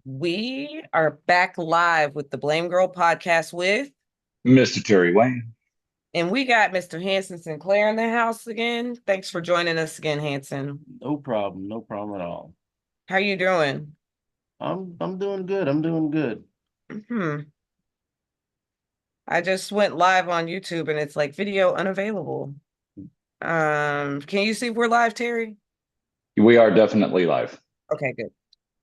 We are back live with the Blame Girl podcast Mr. Terry Wayne. and we got Mr. Hansen Sinclair in the house again. Thanks for joining us again, Hansen. No problem. No problem at all. How you doing? I'm doing good. I'm doing good. Hmm. I just went live on YouTube and it's like video unavailable. Can you see we're live, Terry? We are definitely live. Okay, good.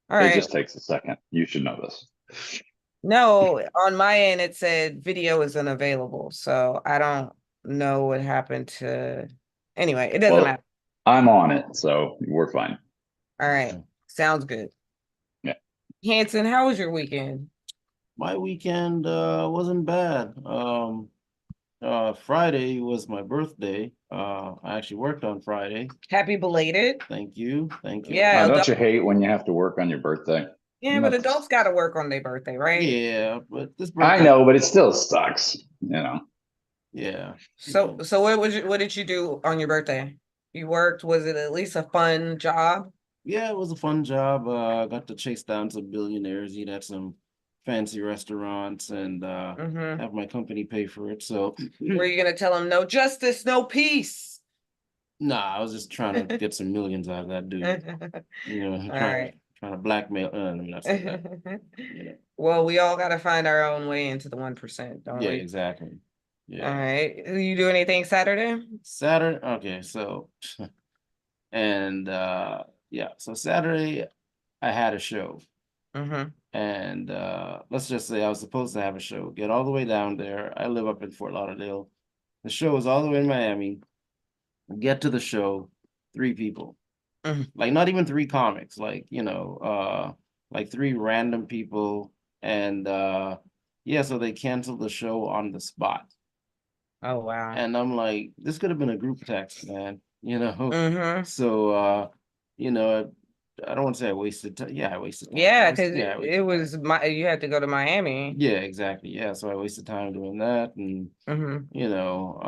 All It right. just takes a second. You should know this. No, on my end it said video is unavailable, so I don't know what happened to. Anyway, it doesn't Well, matter. I'm on it, so we're fine. All right, sounds good. Yeah. Hanson, how was your weekend? My weekend wasn't bad. Friday was my birthday. I actually worked on Friday. Happy belated. Thank you. Thank you. Yeah, Don't you hate when you have to work on your birthday? yeah, but adults got to work on their birthday, right? Yeah, but this I birthday, know, but it still sucks. yeah. So what did you do on your birthday? You worked. Was it at least a fun job? Yeah, it was a fun job. Got to chase down some billionaires, eat at some fancy restaurants, and Mm-hmm. have my company pay for it. So Were you gonna tell them no justice, no peace? nah, I was just trying to get some millions out of that dude. All Trying to right. trying to blackmail. Let me not say that. You know. Well, we all got to find our own way into the 1%, don't Yeah, we? exactly. All Yeah. right. You do anything Saturday? Saturday. Okay, so and yeah, so Saturday I had a show. Mm-hmm. And let's just say I was supposed to have a show. Get all the way down there. I live up in Fort Lauderdale. The show is all the way in Miami. Get to the show, three people. Mm-hmm. Like not even three comics, like, like three random people. And yeah, so they canceled the show on the spot. Oh wow. And I'm like, this could have been a group text, man, you know. Mm-hmm. So you know, I don't want to say I wasted time. Yeah, I wasted time. Yeah, because Yeah, I it wasted time. was you had to go to Miami. Yeah, exactly. Yeah, so I wasted time doing that, and Mm-hmm. you know,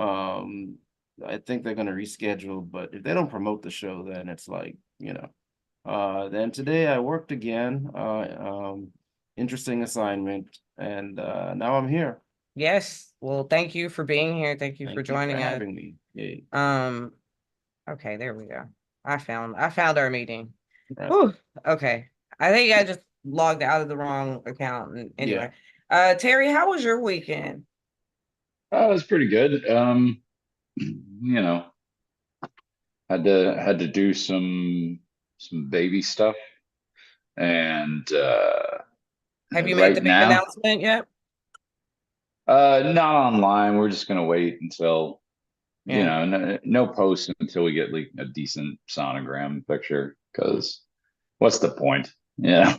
I think they're gonna reschedule, but if they don't promote the show, then it's like, then today I worked again, interesting assignment, and now I'm here. Yes. Well, thank you for being here. Thank you for Thank you for joining us. having me. Yay. Um, okay, there we go. I found our meeting. Right. Whew. Okay. I think I just logged out of the wrong account. And Yeah. anyway. Terry, how was your weekend? Oh, it was pretty good. You know, had to do some baby stuff, and Have you made the right big now, announcement yet? not online. We're just gonna wait until Yeah. no posts until we get like a decent sonogram picture. Because what's the point? Yeah.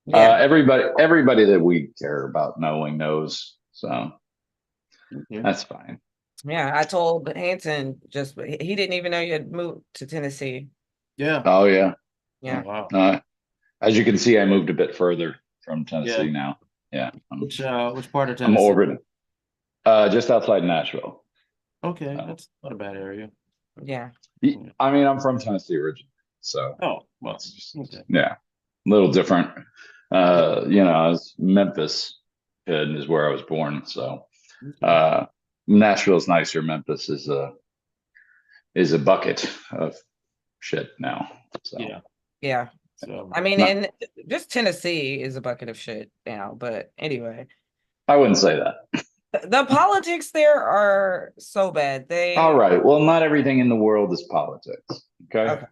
Yeah. Everybody that we care about knowing knows. So Okay. that's fine. Yeah. I told Hanson just he didn't even know you had moved to Tennessee. Yeah. Oh yeah. Oh Yeah. wow. Uh, as you can see, I moved a bit further from Yeah. Tennessee now. Yeah. Which part of I'm Tennessee? orbiting. Just outside Nashville. Okay, So, that's not a bad area. Yeah. Yeah. I mean, I'm from Tennessee originally, so Oh, well, it's just okay. yeah, a little different. I was Memphis kid is where I was born, so Okay. uh, Nashville's nicer. Memphis is a bucket of shit now. So Yeah. Yeah. So I mean, not, and just Tennessee is a bucket of shit now. But anyway, I wouldn't say that. the politics there are so bad. All They right. Well, not everything in the world is politics. Okay. okay,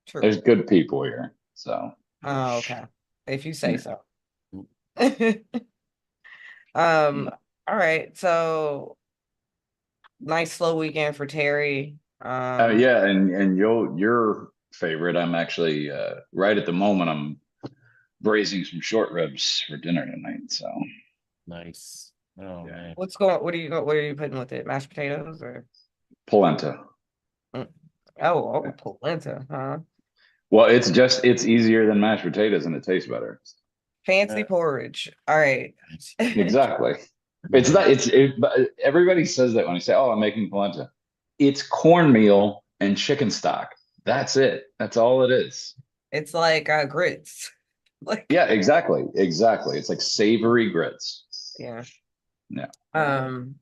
true. There's good people here. So Oh, okay. If you say yeah. so. mm, Um, all right. So nice slow weekend for Terry. Yeah, and your favorite. I'm actually right at the moment. I'm braising some short ribs for dinner tonight. So nice. Oh yeah, man. What are you putting with it? Mashed potatoes or polenta. Mm. Oh, Yeah. polenta, huh? Well, it's easier than mashed potatoes and it tastes better. Fancy porridge. All right. Exactly. It's not. But everybody says that when I say, "Oh, I'm making polenta." It's cornmeal and chicken stock. That's it. That's all it is. It's like grits. Like, Yeah, exactly. Exactly. It's like savory grits. yeah. Yeah. Um,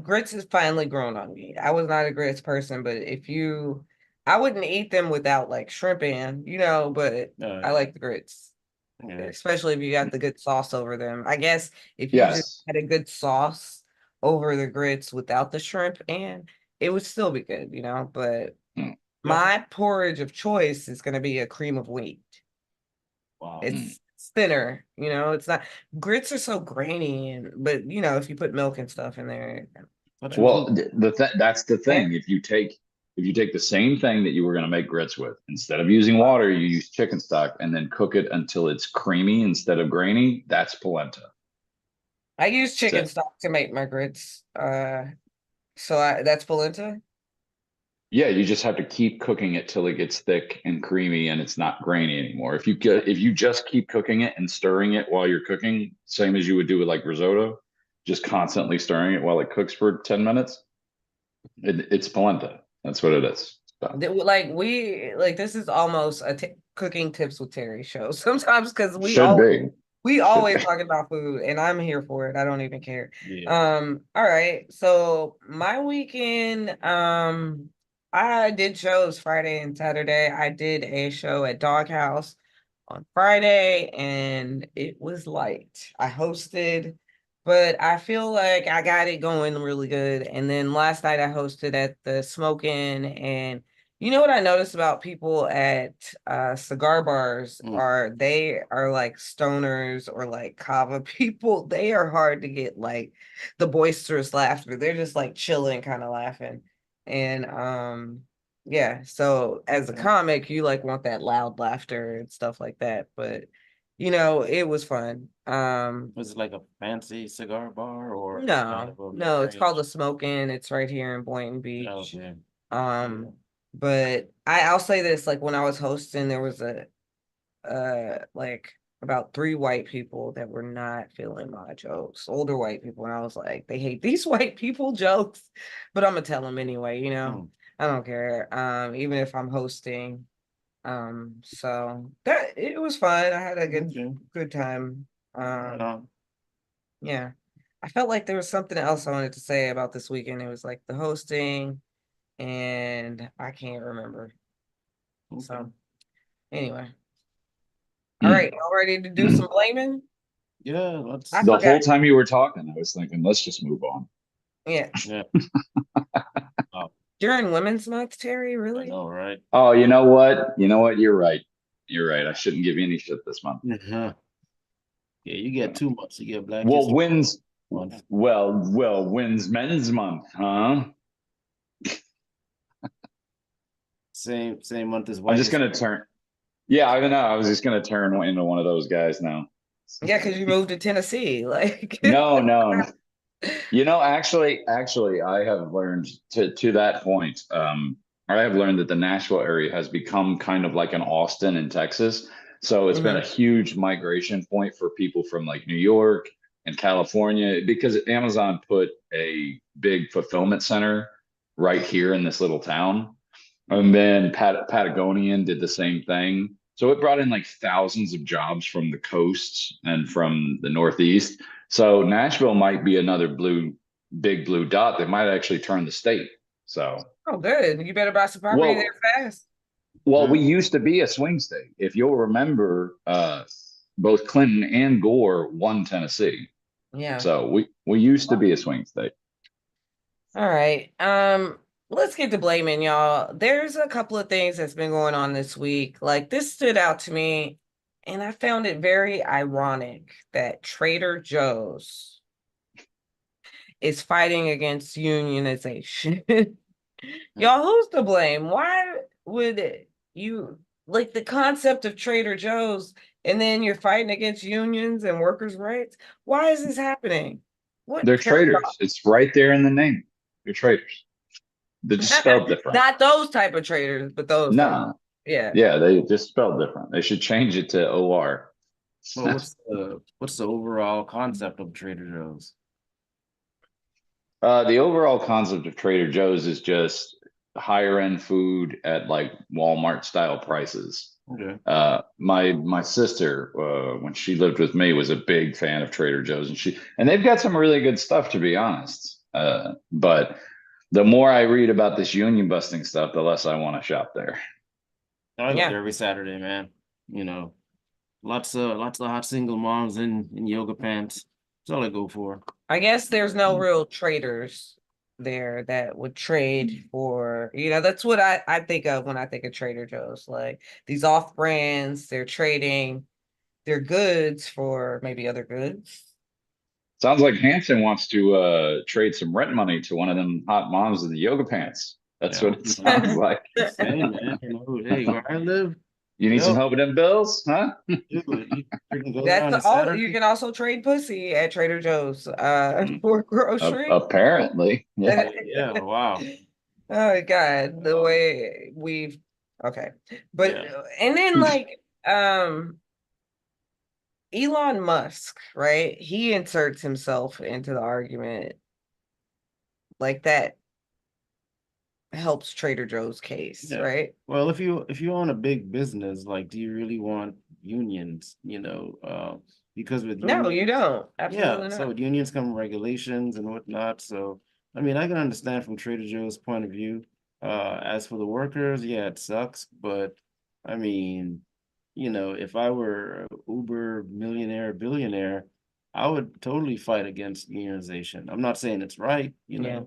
grits has finally grown on me. I was not a grits person, but I wouldn't eat them without like shrimp in, but I like the grits, Yeah. especially if you got the good sauce over them. I guess if you just Yes. had a good sauce over the grits without the shrimp in, it would still be good, but Mm, my porridge of choice is going to be a cream of wheat. Wow. mm. It's thinner, it's not grits are so grainy but if you put milk and stuff in there, But you but Well, can, that's the yeah, thing. If you take the same thing that you were going to make grits with, instead of using water, you use chicken stock and then cook it until it's creamy instead of grainy. That's polenta. I use chicken That's it. stock to make my grits. That's polenta. Yeah, you just have to keep cooking it till it gets thick and creamy and it's not grainy anymore. If you just keep cooking it and stirring it while you're cooking, same as you would do with like risotto, just constantly stirring it while it cooks for 10 minutes, it's polenta. That's what it is. So, This is almost a cooking tips with Terry show sometimes because we should always be. we Should always be. talking about food and I'm here for it. I don't even care. yeah. All right. So my weekend, I did shows Friday and Saturday. I did a show at Doghouse on Friday and it was light. I hosted, but I feel like I got it going really good. And then last night I hosted at the Smokin' and you know what I noticed about people at cigar bars Mm. are they are like stoners or like kava people. They are hard to get like the boisterous laughter. They're just like chilling, kind of laughing. And yeah, so as a Okay. comic, you like want that loud laughter and stuff like that. But it was fun. Was it like a fancy cigar bar or kind No, of a no, it's called mid-range? the Smokin'. It's right here in Boynton Beach. Okay. Yeah. Um, but I'll say this, like when I was hosting, there was like about three white people that were not feeling my jokes, older white people, and I was like, they hate these white people jokes, but I'm gonna tell them anyway, Hmm. I don't care. Even if I'm hosting. So that it was fun. I had a Okay. good time. Right on. Yeah. I felt like there was something else I wanted to say about this weekend. It was like the hosting, and I can't remember. Okay. So anyway, all Hmm. right, y'all ready to do some blaming? Yeah, I let's The forgot. whole time you were talking, I was thinking, let's just move on. Yeah, yeah. Oh, during Women's Month, Terry, I really? know, right? Oh, you know what? You know what? You're right. You're right. I shouldn't give you any shit this month. Uh-huh. Yeah, you get 2 months. You get Black Well, History wins. Month. Wins Men's Month, huh? Same month as I'm White just History. gonna turn. Yeah, I don't know. I was just gonna turn into one of those guys now. Yeah, because you moved to Tennessee. Like, No, no, no. Actually, I have learned to that point. I have learned that the Nashville area has become kind of like an Austin in Texas. So it's been a mhm. huge migration point for people from like New York and California because Amazon put a big fulfillment center right here in this little town. And then Patagonian did the same thing. So it brought in like thousands of jobs from the coasts and from the Northeast. So Nashville might be another big blue dot that might actually turn the state. So, Oh, good. You better buy some property there well, fast. we Hmm. used to be a swing state. If you'll remember, both Clinton and Gore won Tennessee. Yeah. So we used to be a swing state. All right. Let's get to blaming, y'all. There's a couple of things that's been going on this week. Like this stood out to me, and I found it very ironic that Trader Joe's is fighting against unionization. Y'all, who's to blame? Why would you like the concept of Trader Joe's and then you're fighting against unions and workers' rights? Why is this happening? What They're paradox? traitors. It's right there in the name. They're traitors. They're just spelled different. Not those type of traders, but those type. No, Yeah. yeah, they just spelled different. They should change it to OR. Well, what's the overall concept of Trader Joe's? The overall concept of Trader Joe's is just higher end food at like Walmart style prices. Okay. My sister, when she lived with me, was a big fan of Trader Joe's, and they've got some really good stuff, to be honest. But the more I read about this union busting stuff, the less I want to shop there. I go Yeah. there every Saturday, man. You know, lots of hot single moms in yoga pants. That's all I go for. I guess there's no real traders there that would trade for, that's what I think of when I think of Trader Joe's. Like these off brands, they're trading their goods for maybe other goods. Sounds like Hansen wants to trade some rent money to one of them hot moms in the yoga pants. That's Yeah, what it sounds like. just saying, man. Hey, where I live, You need some yo, help with them bills, huh? dude, you freaking go there That's on a all. You Saturday. can also trade pussy at Trader Joe's for grocery. Apparently, yeah. Yeah, wow. Oh God, the way we've okay. But Yeah, and then like Elon Musk, right? He inserts himself into the argument like that helps Trader Joe's case, yeah. right? Well, if you own a big business, like, do you really want unions? Because with No, you unions, don't. yeah. Absolutely So not. with unions come regulations and whatnot. So I mean, I can understand from Trader Joe's point of view. As for the workers, yeah, it sucks, but I mean, if I were a Uber millionaire, billionaire, I would totally fight against unionization. I'm not saying it's right, Yeah.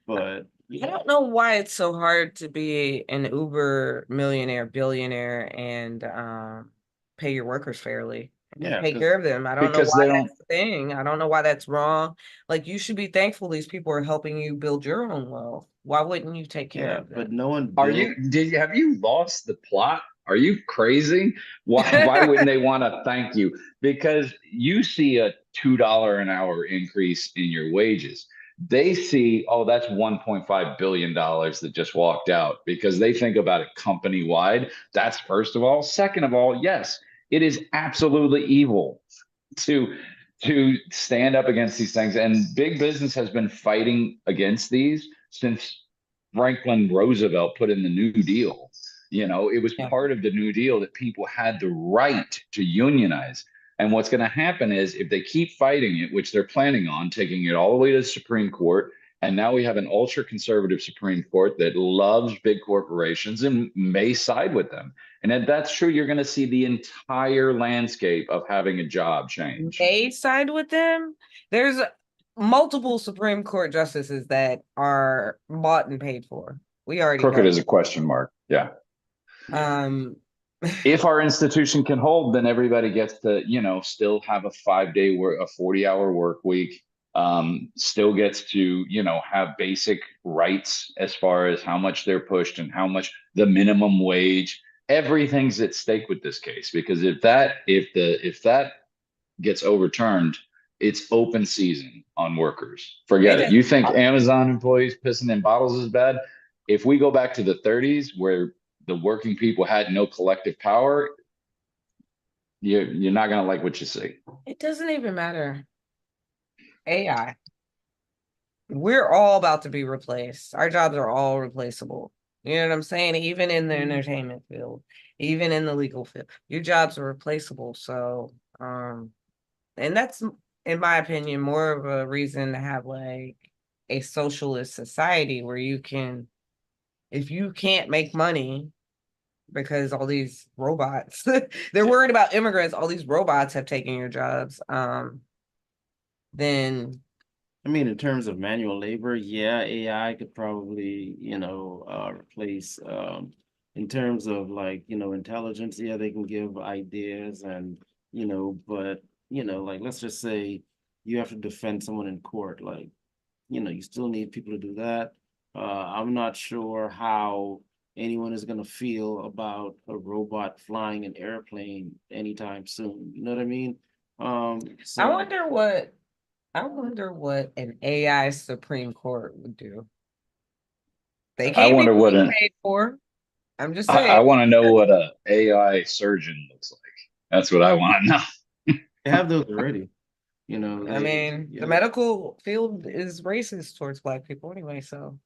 but I don't know why it's so hard to be an Uber millionaire, billionaire, and pay your workers fairly and yeah, take because care of them. I don't know Because why they don't. that's the thing. I don't know why that's wrong. Like you should be thankful these people are helping you build your own wealth. Why wouldn't you take care yeah, of but them? no one Are built. you? Have you lost the plot? Are you crazy? Why wouldn't they want to thank you? Because you see a $2 an hour increase in your wages. They see, oh, that's $1.5 billion that just walked out because they think about it company wide. That's first of all. Second of all, yes, it is absolutely evil to stand up against these things. And big business has been fighting against these since Franklin Roosevelt put in the New Deal. It was Yeah. part of the New Deal that people had the right to unionize. And what's going to happen is if they keep fighting it, which they're planning on taking it all the way to the Supreme Court, and now we have an ultra conservative Supreme Court that loves big corporations and may side with them. And if that's true, you're going to see the entire landscape of having a job change. May side with them. There's multiple Supreme Court justices that are bought and paid for. We already Crooked know. is a question mark. Yeah. Um, If our institution can hold, then everybody gets to, still have a 5 day work, a 40-hour work week, still gets to, have basic rights as far as how much they're pushed and how much the minimum wage, everything's at stake with this case. Because if that gets overturned, it's open season on workers. it Forget it. just You think Amazon employees pissing in bottles is bad? If we go back to the 30s where the working people had no collective power, you're not going to like what you see. it doesn't even matter. AI. We're all about to be replaced. Our jobs are all replaceable. You know what I'm saying? Even in the entertainment field, even in the legal field, your jobs are replaceable. So, and that's, in my opinion, more of a reason to have like a socialist society where you can, if you can't make money because all these robots, they're worried about immigrants, all these robots have taken your jobs, then I mean, in terms of manual labor, yeah, AI could probably, replace. In terms of like, intelligence, yeah, they can give ideas and, but, like let's just say you have to defend someone in court, like, you still need people to do that. I'm not sure how anyone is going to feel about a robot flying an airplane anytime soon. You know what I mean? I So wonder what I wonder what an AI Supreme Court would do. They I can't be wonder what an paid for. I'm just I saying. want to know what a AI surgeon looks like. That's what I want to know. they have those already. I mean, the Yeah. medical field is racist towards Black people anyway. So,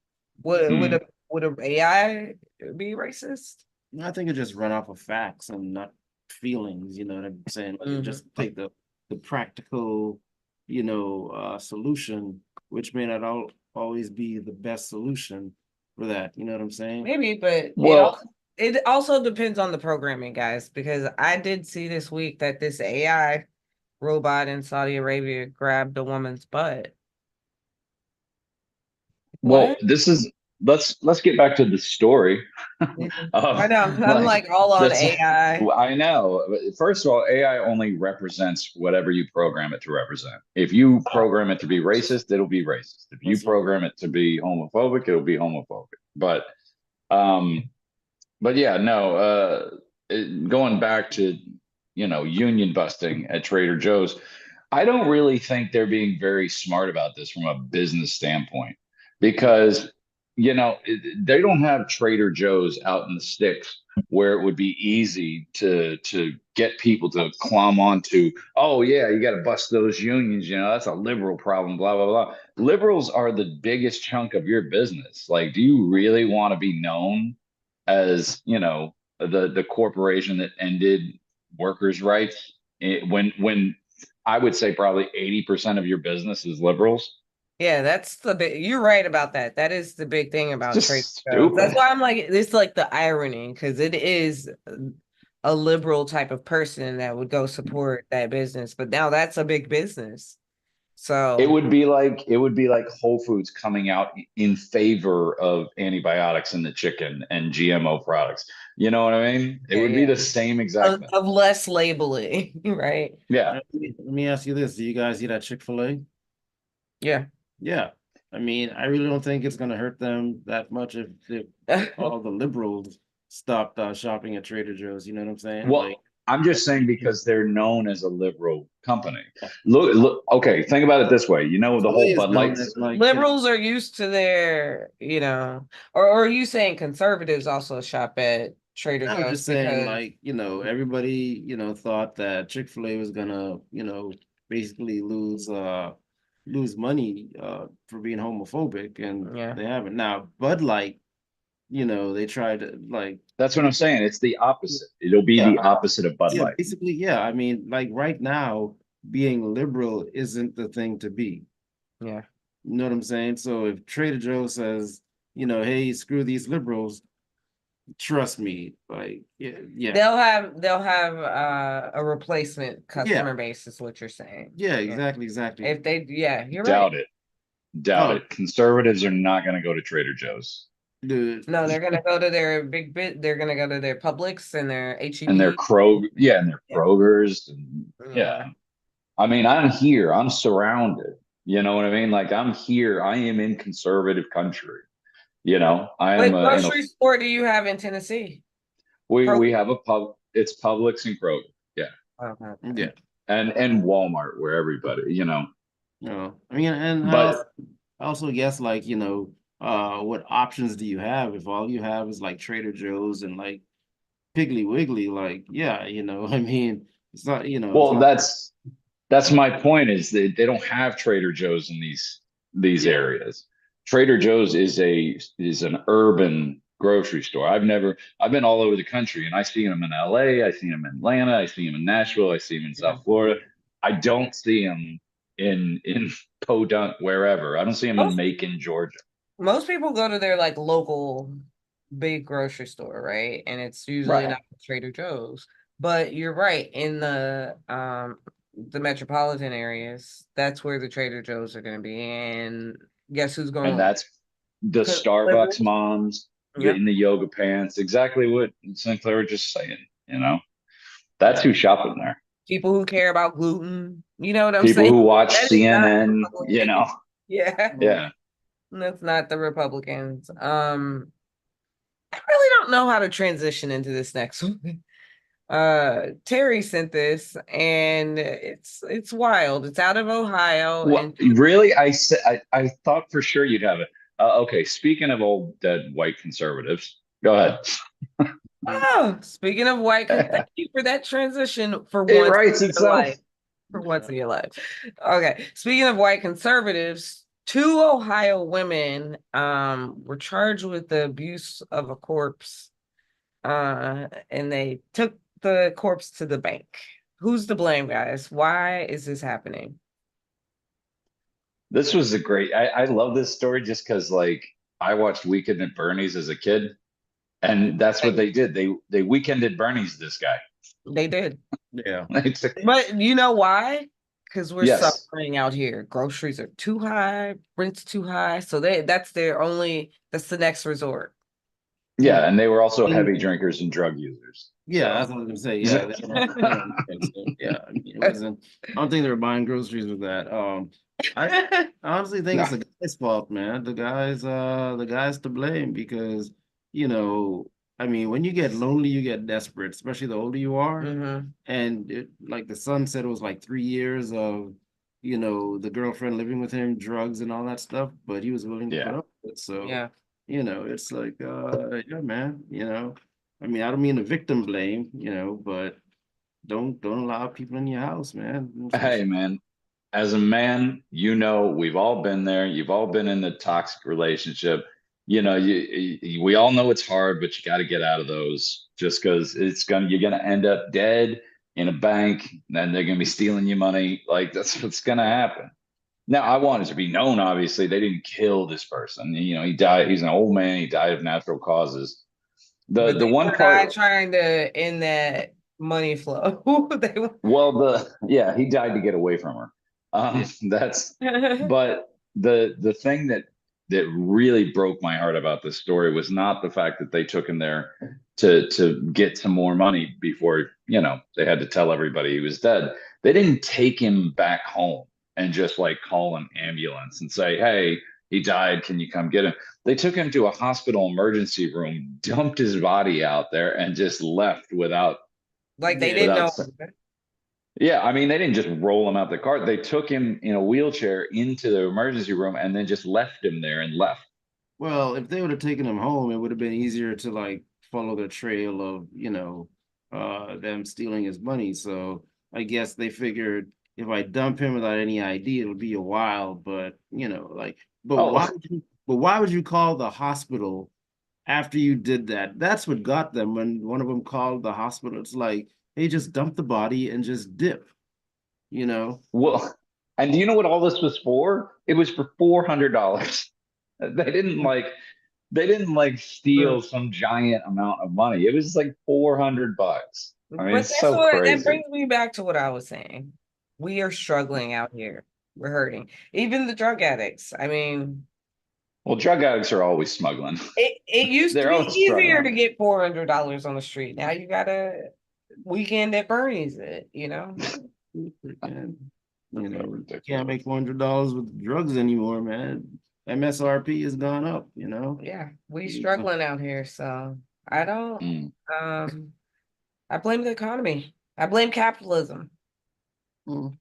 would Hmm. would a AI be racist? I think it just run off of facts and not feelings, you know what I'm saying? Like it just take the practical, solution, which may not always be the best solution for that, you know what I'm saying? Maybe, but Well, it also depends on the programming, guys, because I did see this week that this AI robot in Saudi Arabia grabbed a woman's butt. well, What? this is let's get back to the story. I of know. I'm like like all on this. AI. I know. First of all, AI only represents whatever you program it to represent. If you program it to be racist, it'll be racist. If you That's right. program it to be homophobic, it'll be homophobic. Um, but yeah, no. Going back to union busting at Trader Joe's, I don't really think they're being very smart about this from a business standpoint because, they don't have Trader Joe's out in the sticks where it would be easy to get people to climb onto, oh yeah, you got to bust those unions, that's a liberal problem, blah blah blah. Liberals are the biggest chunk of your business. Like, do you really want to be known as, the corporation that ended workers' rights when I would say probably 80% of your business is liberals. Yeah, that's the big, you're right about that. That is the big thing It's about Trader just Joe's. That's stupid. why I'm like, it's like the irony, because it is a liberal type of person that would go support that business, but now that's a big business. It So would be like Whole Foods coming out in favor of antibiotics in the chicken and GMO products. You know what I mean? It yeah, would be yeah. the same exact thing. Of less labeling, right? Yeah. Let me ask you this. Do you guys eat at Chick-fil-A? Yeah. Yeah. I mean, I really don't think it's gonna hurt them that much if all the liberals stopped shopping at Trader Joe's. You know what I'm saying? Well, Like, I'm just saying because they're known as a liberal company. Look, okay, think about it this way. The Chick-fil-A whole is Bud known Light. as like, Liberals are used to their, or are you saying conservatives also shop at Trader I'm Joe's just saying, because like, everybody, thought that Chick-fil-A was gonna, basically lose money for being homophobic, and yeah. they haven't. Now, Bud Light, they tried to like, That's what I'm saying. It's the opposite. It'll be yeah, the opposite of Bud yeah, Light. basically, yeah. I mean, like right now, being liberal isn't the thing to be. Yeah. You know what I'm saying? So if Trader Joe says, hey, screw these liberals, trust me, like, yeah, yeah, They'll have a replacement yeah, customer base is what you're saying. yeah, Yeah. exactly, exactly. If they yeah, you're right. Doubt it. Doubt Oh, it. Conservatives are not going to go to Trader Joe's dude, No, they're gonna go to their big bit, they're gonna go to their Publix and their and their HEB. Yeah, and their Yeah. Krogers. And yeah. Yeah. I mean, I'm here. I'm surrounded. You know what I mean? Like, I'm here. I am in conservative country. I am What in a grocery store do you have in Tennessee? we Kroger. have a pub. It's Publix and Kroger. Yeah. Okay. yeah. And Walmart where everybody. I mean, and But I also guess like, what options do you have if all you have is like Trader Joe's and like Piggly Wiggly? Like, yeah, I mean, it's not, it's well, not, that's my point is they don't have Trader Joe's in these yeah, areas. Trader Joe's is an urban grocery store. I've been all over the country and I see them in LA, I see them in Atlanta, I see them in Nashville, I see them in yeah, South Florida. I don't see them in Podunk, wherever. I don't see them in Most Macon, Georgia. most people go to their like local big grocery store, right? And it's usually Right. not Trader Joe's. But you're right, in the metropolitan areas, that's where the Trader Joe's are gonna be. And guess who's And going? that's the Starbucks Liberals. moms Yep. in the yoga pants. Exactly what Sinclair was just saying. That's yeah, who's shopping there. People who care about gluten. You know what I'm People saying? who watch That is not CNN. Republican. Yeah. Yeah. That's not the Republicans. I really don't know how to transition into this next one. Terry sent this and it's wild. It's out of Ohio Well, and really, I thought for sure you'd have it. Okay, speaking of old dead white conservatives, go ahead. oh, speaking of thank you for that transition for It once writes in your itself. life. For once in your life. Okay. Speaking of white conservatives, two Ohio women were charged with the abuse of a corpse and they took the corpse to the bank. Who's to blame, guys? Why is this happening? This was a great. I love this story just because like I watched Weekend at Bernie's as a kid, and that's what they did. They weekended Bernie's this guy. They did. Yeah. They took- But you know why? Because we're yes, suffering out here. Groceries are too high, rent's too high. So that's the next resort. yeah, and they were also And heavy drinkers and drug users. yeah, So that's what I was gonna say. Yeah, yeah. I mean, it wasn't. I don't think they were buying groceries with that. I honestly think no, it's the guy's fault, man. The guy's to blame because you know, I mean, when you get lonely, you get desperate, especially the older you are. Hmm. And like the son said, it was like 3 years of, the girlfriend living with him, drugs and all that stuff, but he was willing to put yeah. up with it. So, Yeah. it's like, yeah, man, I mean, I don't mean to victim blame, but don't allow people in your house, man. Hey, man, as a man, we've all been there. You've all been in the toxic relationship. We all know it's hard, but you got to get out of those just because you're gonna end up dead in a bank, and then they're gonna be stealing your money. Like that's what's gonna happen. Now, I want it to be known, obviously, they didn't kill this person. He died. He's an old man. He died of natural causes. The But the they one were part, not trying to end that money flow. They were. well, yeah, he died to get away from her. Yeah. That's, but the thing that really broke my heart about this story was not the fact that they took him there to get some more money before they had to tell everybody he was dead. They didn't take him back home and just like call an ambulance and say, "Hey, he died. Can you come get him?" They took him to a hospital emergency room, dumped his body out there, and just left Like they didn't Yeah. know. without yeah, I mean, they didn't just roll him out the car. They took him in a wheelchair into the emergency room and then just left him there and left. Well, if they would have taken him home, it would have been easier to like follow the trail of, them stealing his money. So I guess they figured if I dump him without any ID, it'll be a while. But Oh, but why would you call the hospital after you did that? That's what got them when one of them called the hospital. It's like, hey, just dump the body and just dip, you know? well, and do you know what all this was for? It was for $400. They didn't like they didn't like steal some giant amount of money. It was like $400. I mean, But it's so that crazy. brings me back to what I was saying. We are struggling out here. We're hurting. Even the drug addicts. I mean, Well, drug addicts are always smuggling. it used to They're be always easier to struggling. get $400 on the street. Now you gotta weekend at Bernie's And So you can't ridiculous. make $400 with drugs anymore, man. MSRP has gone up. Yeah, we So, struggling out here. So I don't Mm. um I blame the economy. I blame capitalism. mm,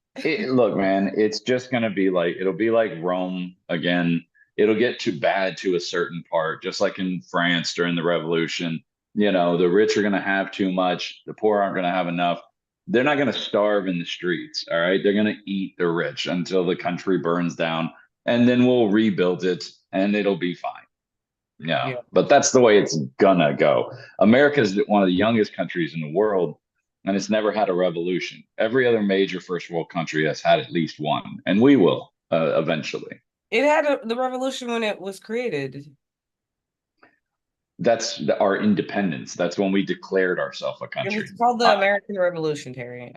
Look, man, it's just going to be like, it'll be like Rome again. It'll get too bad to a certain part, just like in France during the revolution. The rich are going to have too much, the poor aren't going to have enough. They're not going to starve in the streets. All right. They're going to eat the rich until the country burns down, and then we'll rebuild it and it'll be fine. Yeah. Yeah. But that's the way it's gonna go. America is one of the youngest countries in the world, and it's never had a revolution. Every other major first world country has had at least one, and we will eventually. It had the revolution when it was created. That's our independence. That's when we declared ourselves a It country. was called the American Revolution, Terry.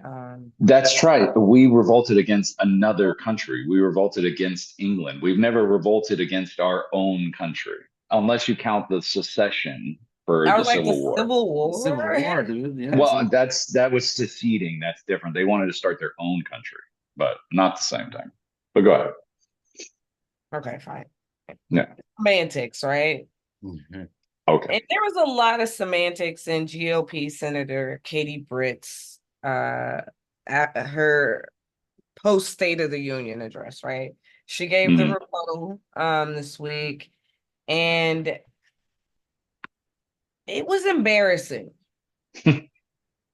That's right. We revolted against another country. We revolted against England. We've never revolted against our own country, unless you count the secession for I the was like the Civil War. Civil the Civil War. War, dude. Yeah. Well, that was seceding. That's different. They wanted to start their own country, but not the same thing. But go ahead. Okay, fine. Yeah. Semantics, right? Mhm. Okay. And there was a lot of semantics in GOP Senator Katie Britt's at her post State of the Union address, right? She gave the Mhm. rebuttal this week, and it was embarrassing.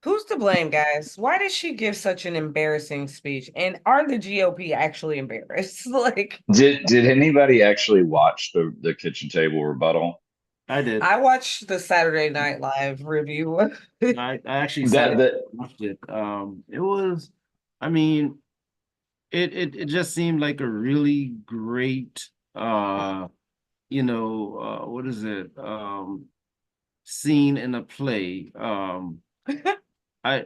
Who's to blame, guys? Why did she give such an embarrassing speech? And are the GOP actually embarrassed? Like, Did anybody actually watch the kitchen table rebuttal? I did. I watched the Saturday Night Live review. I actually sat That and that watched it. It was, I mean, it just seemed like a really great what is it? Scene in a play. I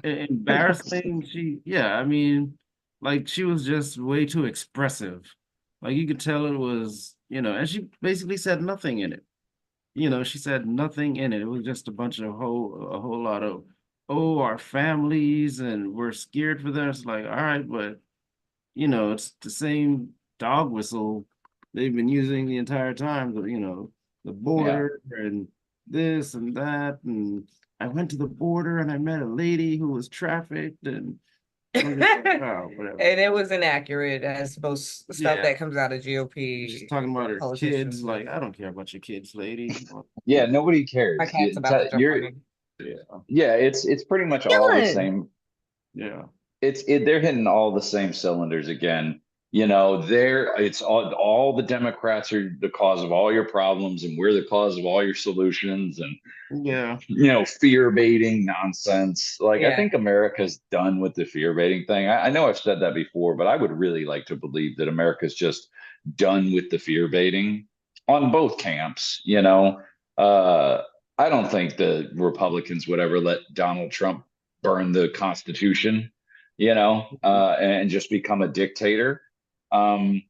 embarrassing. Yeah, I mean, like she was just way too expressive. Like you could tell it was, and she basically said nothing in it. She said nothing in it. It was just a whole lot of, oh, our families and we're scared for them. It's like, all right, but it's the same dog whistle they've been using the entire time, the yeah. border and this and that. And I went to the border and I met a lady who was trafficked, and I'm just like, And oh, whatever. it was inaccurate as most stuff Yeah. that comes out of She's GOP talking about her kids. politicians. Like, I don't care about your kids, lady. Yeah, nobody My cares. cat's about to jump on me. Yeah. Yeah, it's pretty much all the Dylan! same. Yeah. They're hitting all the same cylinders again. It's all the Democrats are the cause of all your problems, and we're the cause of all your solutions, and Yeah. fear baiting nonsense. Like, I Yeah. think America's done with the fear baiting thing. I know I've said that before, but I would really like to believe that America's just done with the fear baiting on both camps. Uh, I don't think the Republicans would ever let Donald Trump burn the Constitution, and just become a dictator. Um,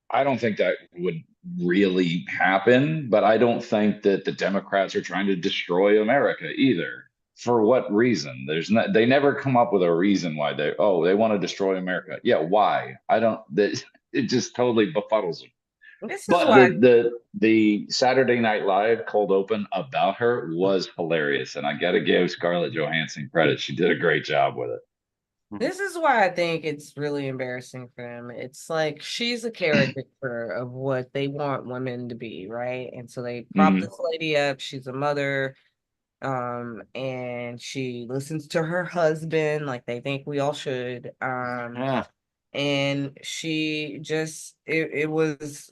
I don't think that would really happen, but I don't think that the Democrats are trying to destroy America either. For what reason? They never come up with a reason why they want to destroy America. Yeah, why? I don't that it just totally befuddles them. This is But why the Saturday Night Live cold open about her was hilarious, and I gotta give Scarlett Johansson credit. She did a great job with it. this is why I think it's really embarrassing for them. It's like she's a caricature of what they want women to be, right? And so they prop Mhm. this lady up. She's a mother, and she listens to her husband, like they think we all should. Ah, And she just it was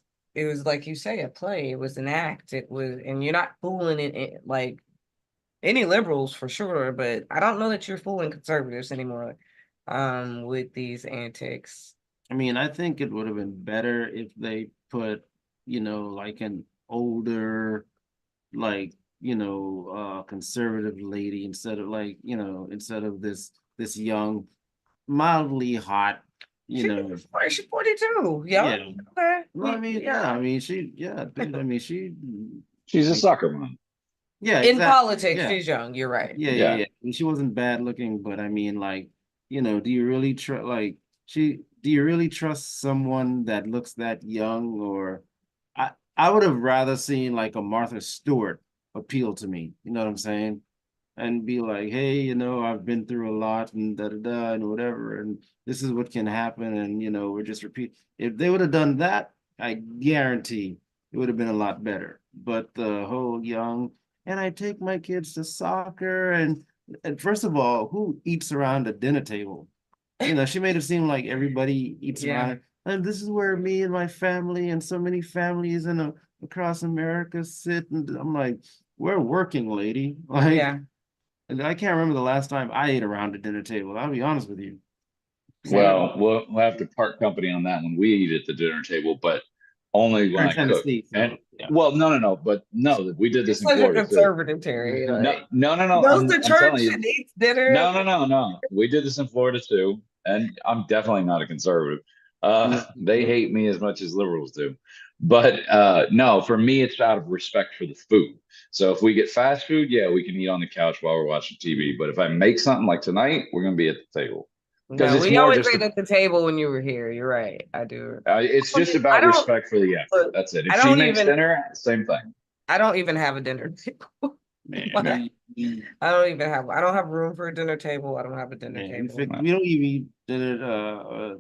like you say, a play. It was an act. It was, and you're not fooling it like any liberals for sure, but I don't know that you're fooling conservatives anymore, with these antics. I mean, I think it would have been better if they put, like an older, like, conservative lady instead of this young, mildly hot, you She, know. she's 42, Yeah. young. Okay. Well, I mean, yeah, Yeah. I mean, dude, I mean, She's a like, soccer mom. yeah, In exactly. politics, Yeah. she's young. You're right. Yeah. Yeah. I mean, she wasn't bad looking, but I mean, like, do you really trust do you really trust someone that looks that young? Or I would have rather seen like a Martha Stewart appeal to me. You know what I'm saying? And be like, hey, I've been through a lot and da da da and whatever, and this is what can happen, and we're just repeat. If they would have done that, I guarantee it would have been a lot better. But the whole young, and I take my kids to soccer, and first of all, who eats around a dinner table? She made it seem like everybody eats Yeah. around it. And this is where me and my family and so many families across America sit. And I'm like, we're working, lady. Like, Yeah. and I can't remember the last time I ate around a dinner table. I'll be honest with you. Same. Well, we'll have to part company on that one. We eat at the dinner table, but only You're when in I cook. Tennessee, And so yeah. well, no, but no, we did You're this in such a Florida too. conservative, Terry. No, Like, no, no, no. goes to I'm telling church you, and eats dinner. no. We did this in Florida too, and I'm definitely not a conservative. They hate me as much as liberals do. But no, for me, it's out of respect for the food. So if we get fast food, yeah, we can eat on the couch while we're watching TV. But if I make something like tonight, we're gonna be at the table because No, it's we more always just ate at the table when you were here. You're right. I do. it's I just mean, I about don't respect for the effort. look, That's it. If I she don't makes even dinner, same thing. I don't even have a dinner table. Man, Yeah. I don't have room for a dinner table. I don't have a dinner man, table. we don't even eat dinner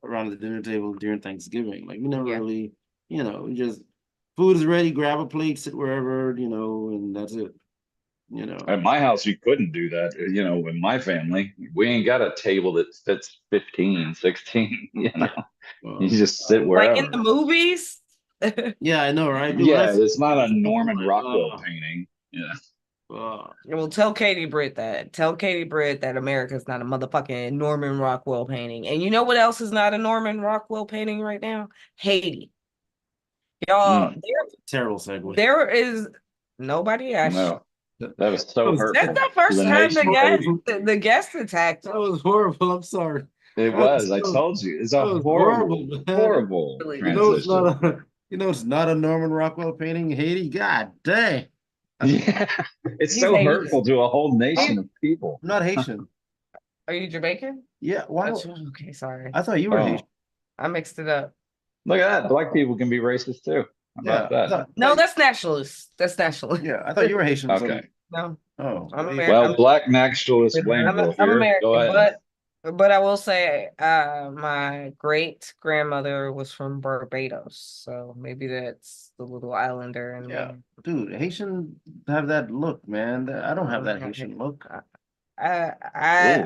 around the dinner table during Thanksgiving. Like we never Yeah. really, we just food is ready, grab a plate, sit wherever, and that's it. You know. At my house, you couldn't do that. With my family, we ain't got a table that fits 15, 16. Yeah. You Well, just sit Like in the wherever. movies. Yeah, I know, right? Dude, when I Yeah, saw it's not a this, I was Norman like, Rockwell painting. Yeah. Well, tell Katie Britt that. Tell Katie Britt that America's not a motherfucking Norman Rockwell painting. And you know what else is not a Norman Rockwell painting right now? Haiti. Y'all, Mm, terrible segue. there is nobody asked. no, that was so That's hurtful the to first the time nation of Haiti. the guest attacked That him. was horrible. I'm sorry. It That was was. I so, told you. It's that a was horrible, horrible, man. horrible Really You know it's transition. not a it's not a Norman Rockwell painting, Haiti. God dang. I'm Yeah, it's He's so Haitian. hurtful to a whole Are nation of people. not Haitian. you Jamaican? Yeah, why? Okay, sorry. I thought you were Haitian. Oh, I mixed it up. look at that. Black people can be racist too. How Yeah, about that? No, that's nationalist. That's nationalist. yeah, I thought you were Haitian. So, Okay. No, oh, I'm Well, American. black nationalist blame girl I'm here. Go American, ahead. but I will say, my great grandmother was from Barbados, so maybe that's the little islander in yeah, me. dude, Haitian have that look, man. I don't have that Haitian look. I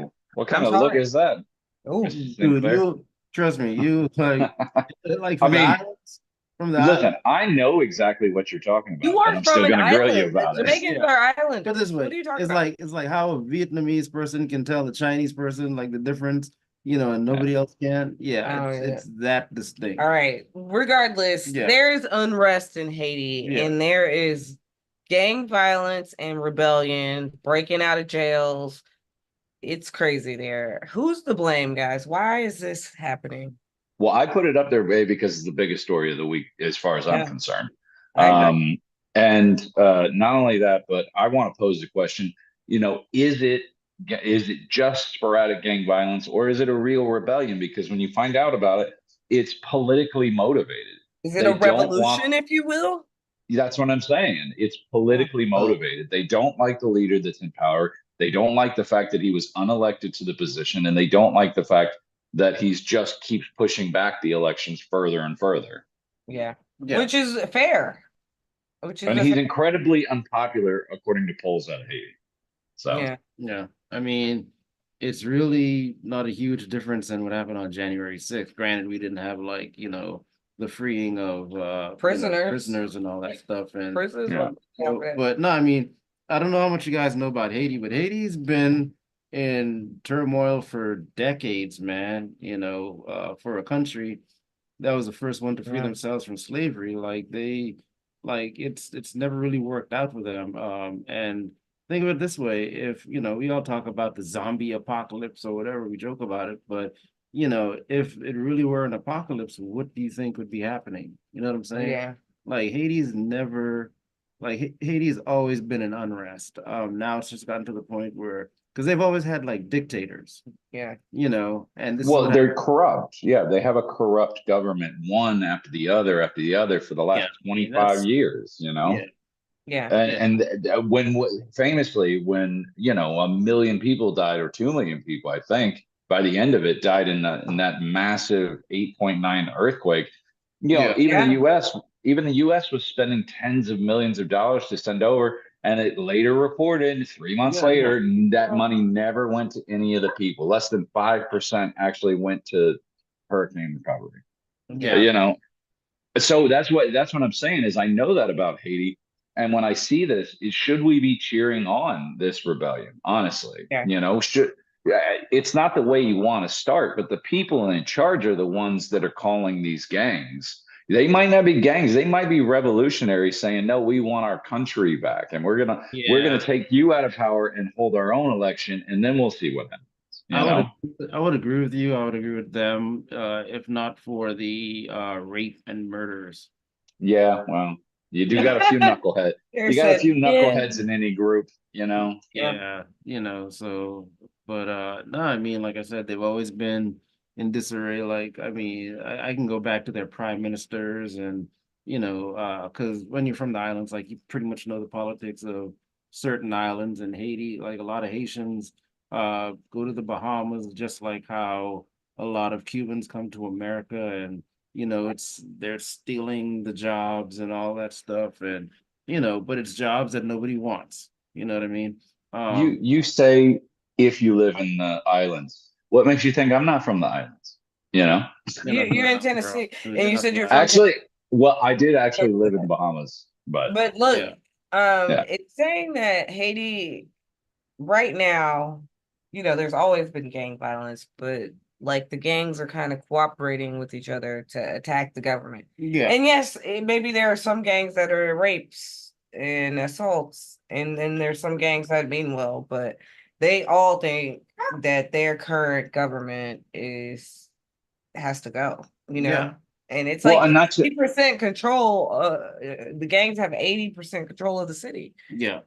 Oh, what kind I'm of look sorry. is that, Oh, Mr. Dude, Sinclair? you trust me, you like I from the mean, islands, from the listen, island. I know exactly what you're talking you about, but are I'm from still an going to grill you island. about it. Jamaicans Yeah. are Put it this islanders. What way, are you talking about? it's like how a Vietnamese person can tell the Chinese person like the difference, and Yeah. nobody else can. Yeah, Oh, yeah. it's that All distinct. right. Regardless, Yeah, there's unrest in Haiti yeah. and there is gang violence and rebellion, breaking out of jails. It's crazy there. Who's to blame, guys? Why is this happening? Well, I put it up there, Ray, because it's the biggest story of the week, as far as I'm Yeah, concerned. I agree. And not only that, but I want to pose the question: is it just sporadic gang violence, or is it a real rebellion? Because when you find out about it, it's politically motivated. Is it a They don't want. revolution, if you will? That's what I'm saying. It's Oh, politically Oh, motivated. They don't like the leader that's in power. They don't like the fact that he was unelected to the position, and they don't like the fact that he's just keeps pushing back the elections further and further. yeah. yeah, Which is fair. Which is And a he's fair. incredibly unpopular according to polls out of Haiti. So Yeah. yeah. I mean, it's really not a huge difference than what happened on January 6th. Granted, we didn't have like, the freeing of Prisoners. prisoners and all that stuff. And Prisoners yeah, were but no, I mean, I don't know how much you guys know about Haiti, but Haiti's been in turmoil for decades, man. For a country that was the first one to free yeah. themselves from slavery. It's never really worked out for them. And think of it this way: if we all talk about the zombie apocalypse or whatever, we joke about it, but if it really were an apocalypse, what do you think would be happening? You know what I'm saying? Yeah. Like Haiti's never, Haiti's always been in unrest. Now it's just gotten to the point where because they've always had like dictators, Yeah. and this is well, what they're corrupt. Yeah, they have a corrupt government, one after the other, for the yeah, last I mean 25 that's years. yeah, Yeah. yeah, And when famously, when 1 million people died, or 2 million people, I think, by the end of it, died in that massive 8.9 earthquake. yeah, Even the Yeah. U.S. was spending tens of millions of dollars to send over, and it later reported 3 months yeah, yeah. later that money never went to any of the people. Less than 5% actually went to hurricane recovery. Yeah. Yeah. You know, so that's what I'm saying is I know that about Haiti. And when I see this, should we be cheering on this rebellion? Honestly, Yeah. should it's not the way you want to start, but the people in charge are the ones that are calling these gangs. They might not be gangs, they might be revolutionaries saying, no, we want our country back, and we're gonna Yeah. take you out of power and hold our own election, and then we'll see what happens. I You would know? I would agree with you. I would agree with them, if not for the rape and murders. Yeah, well, you do got a few knucklehead. There You got a said, few yeah. knuckleheads in any group. Yeah. Yeah, so but no, I mean, like I said, they've always been in disarray. Like, I mean, I can go back to their prime ministers and because when you're from the islands, like you pretty much know the politics of certain islands in Haiti. Like a lot of Haitians go to the Bahamas, just like how a lot of Cubans come to America, and they're stealing the jobs and all that stuff, and but it's jobs that nobody wants. You know what I mean? You say if you live in the islands, what makes you think I'm not from the islands? You know? You're not from You're the in island, bro. Tennessee Dude, and you're you not said from the you're from island. Actually, Well, I did actually live in the Bahamas, but But look, Yeah. yeah. it's saying that Haiti right now, there's always been gang violence, but like the gangs are kind of cooperating with each other to attack the government. Yeah. And yes, maybe there are some gangs that are rapes and assaults, and then there's some gangs that mean well, but they all think that their current government has to go, Yeah. and it's Well, like and that's 80% control. The gangs have 80% control of the city. Yeah.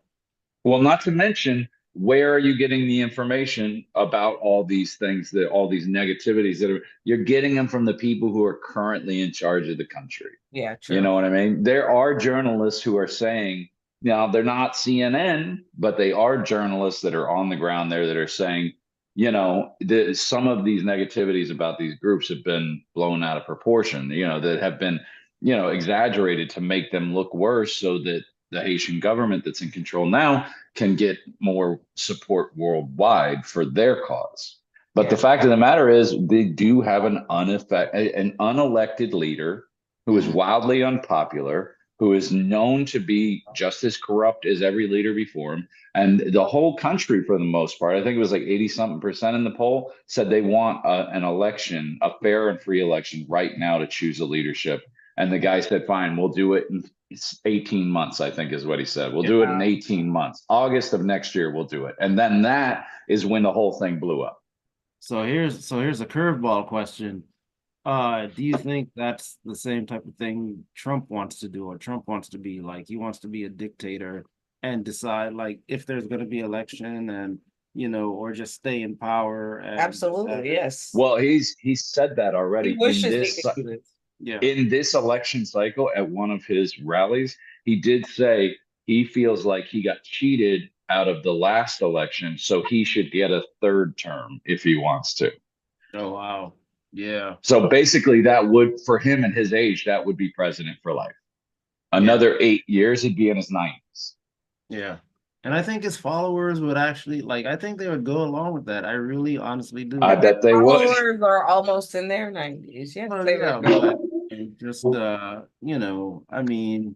Well, not to mention, where are you getting the information about all these things, that all these negativities that are, you're getting them from the people who are currently in charge of the country. Yeah, You true. know what I mean? There are journalists who are saying, now they're not CNN, but they are journalists that are on the ground there that are saying, some of these negativities about these groups have been blown out of proportion, that have been, exaggerated to make them look worse so that the Haitian government that's in control now can get more support worldwide for their cause. But the Yeah, fact of the matter is, they do have an unelected leader who is Mhm. wildly unpopular, who is known to be just as corrupt as every leader before him. And the whole country, for the most part, I think it was like 80 something percent in the poll, said they want an election, a fair and free election right now to choose a leadership. And the guy said, fine, we'll do it in 18 months, I think is what he said. We'll Yeah. do it in 18 months. August of next year, we'll do it. And then that is when the whole thing blew up. So here's a curveball question. Do you think that's the same type of thing Trump wants to do, or Trump wants to be like, he wants to be a dictator and decide like if there's going to be election and or just stay in power and just have absolutely. Yes. Well, he's said that He already wishes he could do this. yeah. in this election cycle at one of his rallies. He did say he feels like he got cheated out of the last election, so he should get a third term if he wants to. Oh wow. Yeah. So basically, that would, for him and his age, that would be president for life. Yeah. Another 8 years, he'd be in his 90s. Yeah. And I think his followers would actually like, I think they would go along with that. I really honestly I do. His bet they would. followers are almost in their 90s. Yes, Well, they yeah, would go. but just I mean,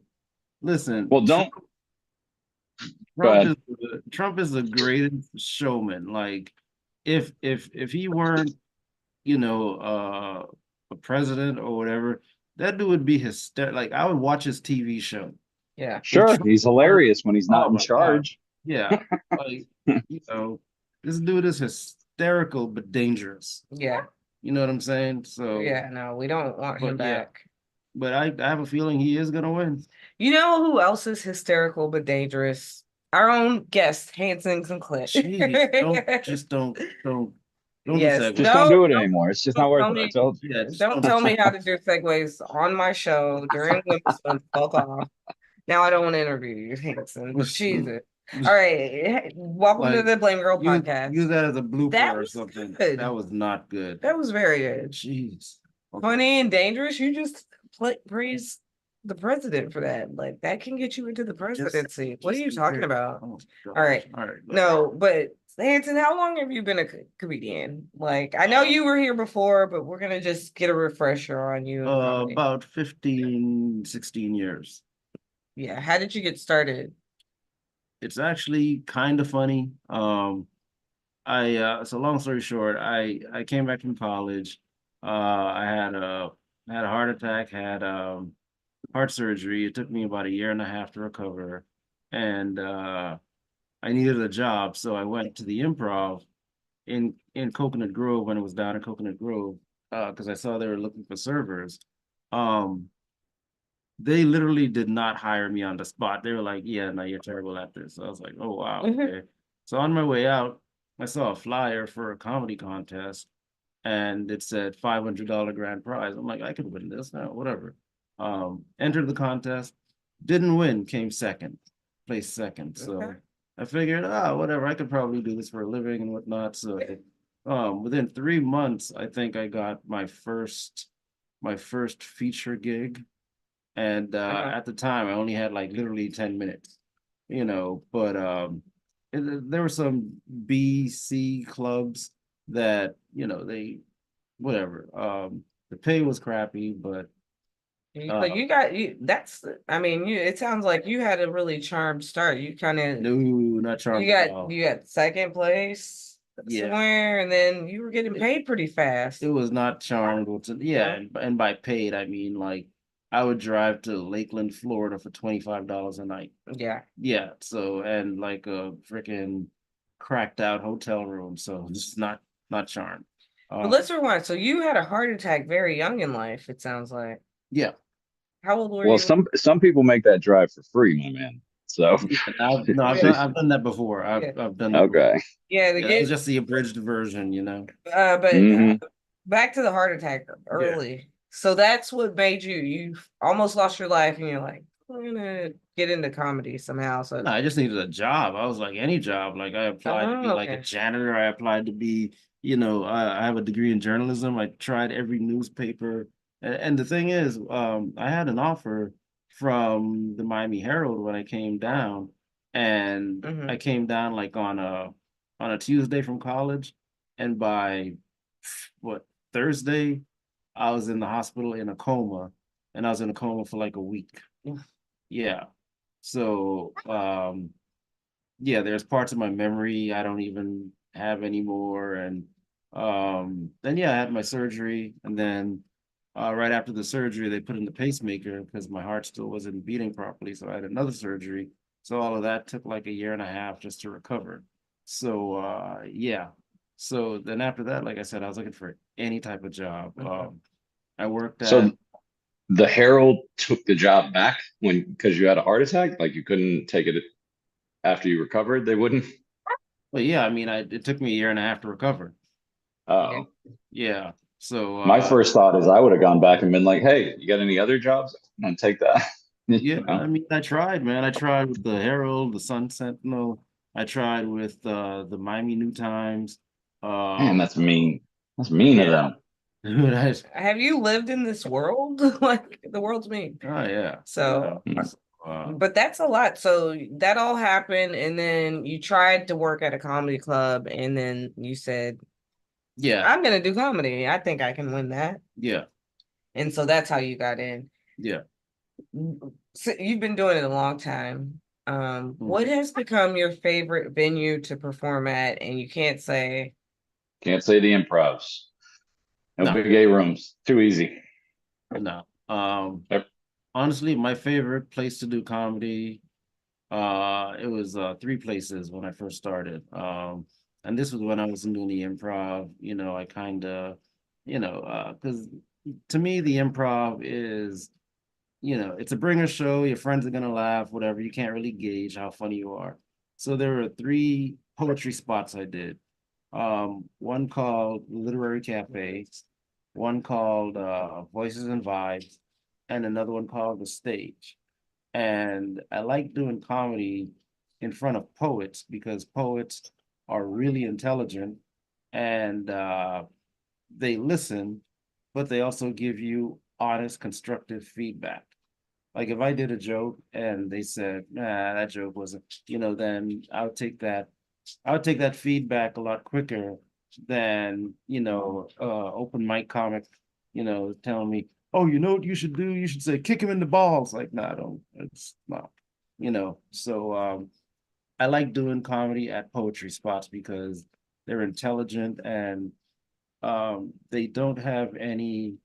listen, Well, don't go Trump ahead. is Trump is the greatest showman. Like if he weren't, a president or whatever, that dude would be hysterical. Like I would watch his TV show. Yeah. If Sure, Trump he's was, hilarious when he's not oh in my God. charge. Yeah. Like, you know, this dude is hysterical but dangerous. Yeah. You know what I'm saying? So, Yeah. No, we don't want him but yeah, back. but I have a feeling he is gonna win. You know who else is hysterical but dangerous? Our own guest, Hansen Sinclair. Jeez, don't do Yes. Just segues. don't No, do it anymore. It's just not don't worth tell it. I me. told you. Yeah, just Don't don't. tell me how to do segues on my show during Women's Month. Fuck off. Now I don't want to interview you, Hanson. Jesus. All right. Welcome to Like the Blame Girl use podcast. that as a blooper That or was something. That good. was not good. That was very good. Jeez. Okay. Funny and dangerous. You just praise the president for that. Like that can get you into the presidency. What are Just you be talking fair. about? Oh All gosh. right. All right. No, but Hanson, how long have you been a comedian? Like I know you were here before, but we're gonna just get a refresher on you and comedy. About 15, 16 years. Yeah. How did you get started? It's actually kind of funny. So long story short, I came back from college. I had a heart attack, had heart surgery. It took me about a year and a half to recover, and I needed a job, so I went to the Improv in Coconut Grove when it was down in Coconut Grove, because I saw they were looking for servers. Um, they literally did not hire me on the spot. They were like, "Yeah, no, you're terrible at this." So I was like, "Oh wow, okay." So on my way out, I saw a flyer for a comedy contest, and it said $500 grand prize. I'm like, I could win this now, whatever. Entered the contest, didn't win, came second, placed second. So Okay. I figured, whatever, I could probably do this for a living and whatnot. So within 3 months, I think I got my first feature gig. And Uh-huh. at the time, I only had like literally 10 minutes, but there were some B, C clubs that, they, whatever. The pay was crappy, but So you got you. That's. I mean, you. It sounds like you had a really charmed start. You kind of. No, not charmed at all. You got second place Yeah, somewhere, and then you were getting paid pretty fast. it was not charmed. Yeah, and by paid I mean like I would drive to Lakeland, Florida for $25 a night. Yeah. Yeah, so and like a freaking cracked out hotel room. So this is not charmed. But let's rewind. So you had a heart attack very young in life, it sounds like. Yeah. How old were Well, you? some people make that drive for free, my man. So Yeah, no, Yeah. I've done that before. Yeah. I've done that before. okay. Yeah, to Yeah, that was get just the abridged version, you know. but Hmm. back to the heart attack early. So that's what made you almost lost your life and you're like, I'm gonna get into comedy somehow. So No, I just needed a job. I was like any job. Like I applied to be like a okay. janitor. I applied to be, you know, I have a degree in journalism. I tried every newspaper. And the thing is, I had an offer from the Miami Herald when I came down, and I Hmm. came down like on a Tuesday from college, and by what Thursday, I was in the hospital in a coma, and I was in a coma for like a week. Yeah. So, yeah, there's parts of my memory I don't even have anymore. And then yeah, I had my surgery, and then right after the surgery, they put in the pacemaker because my heart still wasn't beating properly. So I had another surgery. So all of that took like a year and a half just to recover. So yeah. So then after that, like I said, I was looking for any type of job. I worked at So the Herald took the job back when because you had a heart attack, like you couldn't take it after you recovered. They wouldn't. But yeah, I mean, it took me a year and a half to recover. Yeah. Oh, Yeah. So my first thought is I would have gone back and been like, "Hey, you got any other jobs?" And take that. You yeah, know? I mean, I tried, man. I tried with the Herald, the Sun Sentinel. I tried with the Miami New Times. Man, Um, that's mean. That's mean of yeah. them. Dude, Have you lived in this world? Like the world's mean. oh yeah. So Mm. but that's a lot. So that all happened, and then you tried to work at a comedy club, and then you said, Yeah, I'm gonna do comedy. I think I can win that. yeah, And so that's how you got in. yeah. So you've been doing it a long time. What Mhm. has become your favorite venue to perform at? And you can't say, Can't say the improvs. No No, big A rooms. Too easy. no. Yep. Honestly, my favorite place to do comedy, it was three places when I first started. And this was when I was doing the improv. You know, I kind of, because to me the improv is, it's a bringer show. Your friends are gonna laugh, whatever. You can't really gauge how funny you are. So there were three poetry spots I did. One called Literary Cafe, one called Voices and Vibes, and another one called The Stage. And I like doing comedy in front of poets because poets are really intelligent, and they listen, but they also give you honest, constructive feedback. Like if I did a joke and they said, nah, that joke wasn't, then I would take that feedback a lot quicker than, open mic comic, telling me, oh, you know what you should do? You should say, kick him in the balls. Like, no, I don't, it's not, So I like doing comedy at poetry spots because they're intelligent, and they don't have any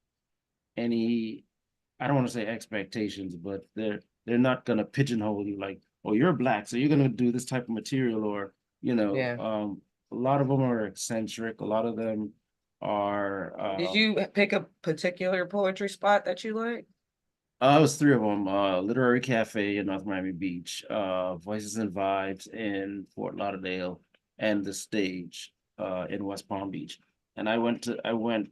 I don't want to say expectations, but they're not gonna pigeonhole you like, oh, you're black, so you're gonna do this type of material, or yeah. a lot of them are eccentric. A lot of them are. Did you pick a particular poetry spot that you like? It was three of them. Literary Cafe in North Miami Beach, Voices and Vibes in Fort Lauderdale, and The Stage in West Palm Beach. And I went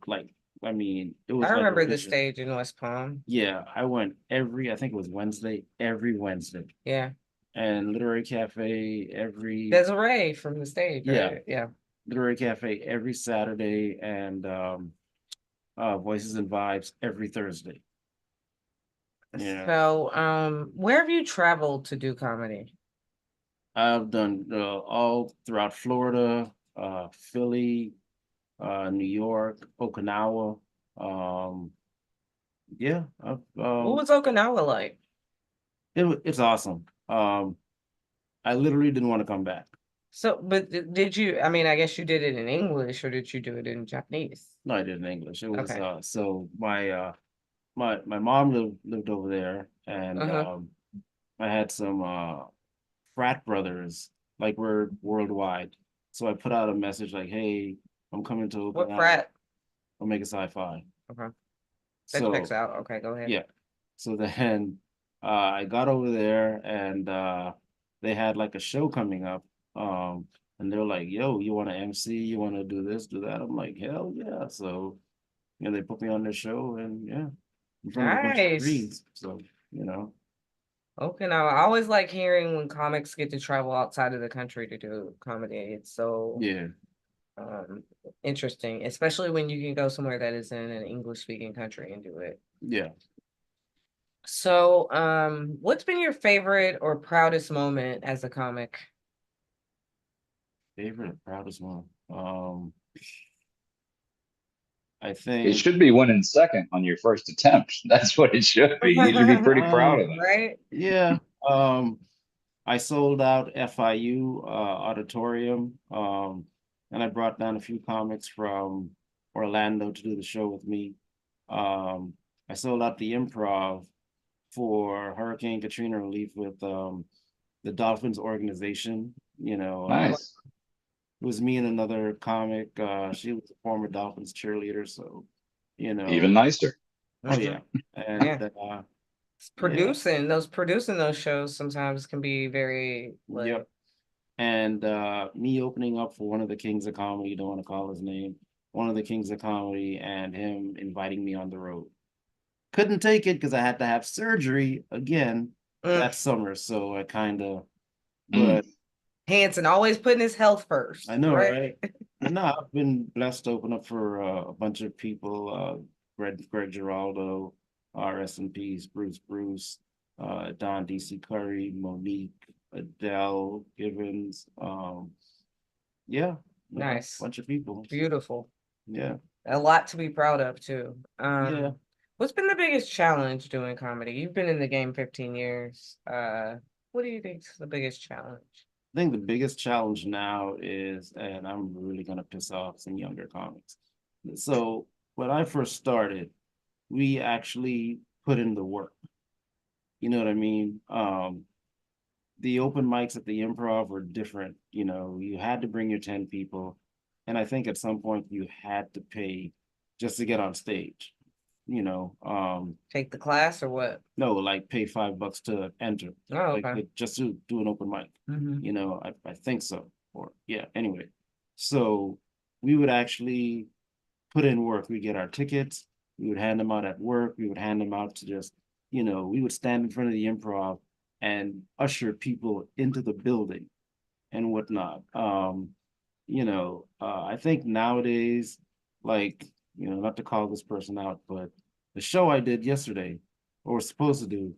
like, I mean, it I was like a remember the vision. stage in West Palm. Yeah, I went I think it was Wednesday, every Wednesday. Yeah. And Literary Cafe every, Desiree from the stage, yeah, right? Yeah. Literary Cafe every Saturday, and Voices and Vibes every Thursday. Yeah. So, where have you traveled to do comedy? I've done all throughout Florida, Philly, New York, Okinawa, um, Yeah, What was Okinawa like? it's awesome. I literally didn't want to come back. So, but did you, I mean, I guess you did it in English or did you do it in Japanese? No, I did in English. It was Okay. so my mom lived over there, and Uh-huh. I had some frat brothers, like we're worldwide. So I put out a message like, "Hey, I'm coming to What Okinawa, frat? Omega Sci-Fi." Okay. That checks So out. Okay, go ahead. yeah, so then I got over there, and they had like a show coming up. And they're like, "Yo, you want to MC? You want to do this, do that?" I'm like, "Hell yeah!" So they put me on their show, and yeah, in front of a bunch of Nice. screens. So you know, Okinawa. I always like hearing when comics get to travel outside of the country to do comedy. It's so yeah, um interesting, especially when you can go somewhere that is in an English speaking country and do it. yeah. So, what's been your favorite or proudest moment as a comic? Favorite and proudest one. I It think, should be winning second on your first attempt. That's what it should be. You should be pretty proud of that. Right? yeah. I sold out FIU auditorium, and I brought down a few comics from Orlando to do the show with me. I sold out the Improv for Hurricane Katrina relief with the Dolphins organization. Oh, Nice. It was me and another comic. She was a former Dolphins cheerleader, so you Even know, nicer. oh mhm. yeah, and Yeah. yeah, Producing those shows sometimes can be very like yep. And me opening up for one of the kings of comedy, don't want to call his name, one of the kings of comedy, and him inviting me on the road. Couldn't take it because I had to have surgery again mm, that summer, so I kind of, Mm. but Hansen always putting his health I first, know, right? right? But no, I've been blessed to open up for a bunch of people. Greg Giraldo, rest in peace, Bruce, Don DC Curry, Monique, Adele Givens. Yeah, Nice. bunch of people. Beautiful. Yeah, A lot to be proud of too. yeah. What's been the biggest challenge doing comedy? You've been in the game 15 years. What do you think's the biggest challenge? I think the biggest challenge now is, and I'm really gonna piss off some younger comics. So when I first started, we actually put in the work. You know what I mean? The open mics at the improv were different. You had to bring your 10 people. And I think at some point you had to pay just to get on stage. Take the class or what? No, like pay $5 to enter, Oh, like okay. just to do an open mic. Hmm. I think so. Or yeah, anyway. So we would actually put in work. We get our tickets, we would hand them out at work, we would hand them out to just, we would stand in front of the improv and usher people into the building and whatnot. I think nowadays, like, not to call this person out, but the show I did yesterday, or was supposed to do,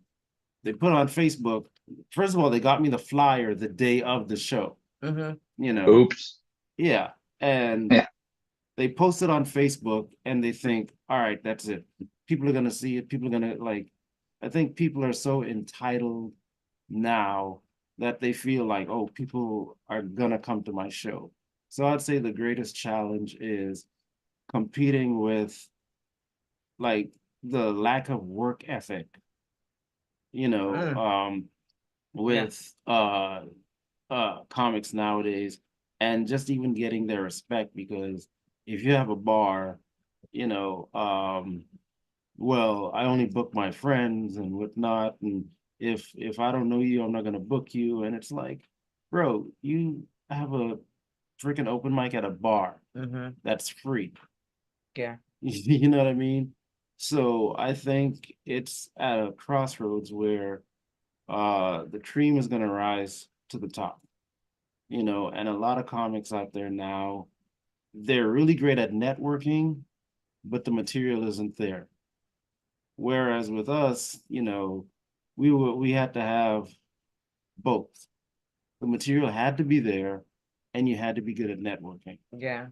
they put on Facebook. First of all, they got me the flyer the day of the show, Hmm. you know, Oops. yeah. And Yeah. they post it on Facebook and they think, all right, that's it. People are gonna see it. People are gonna like. I think people are so entitled now that they feel like, oh, people are gonna come to my show. So I'd say the greatest challenge is competing with like the lack of work ethic, you know, Mm, um, yeah. with comics nowadays, and just even getting their respect, because if you have a bar, you know, well, I only book my friends and whatnot, and if I don't know you, I'm not gonna book you. And it's like, bro, you have a freaking open mic at a bar Hmm. that's free. Yeah. You know what I mean? So I think it's at a crossroads where the cream is gonna rise to the top, and a lot of comics out there now, they're really great at networking, but the material isn't there. Whereas with us, we had to have both. The material had to be there, and you had to be good at networking. Yeah.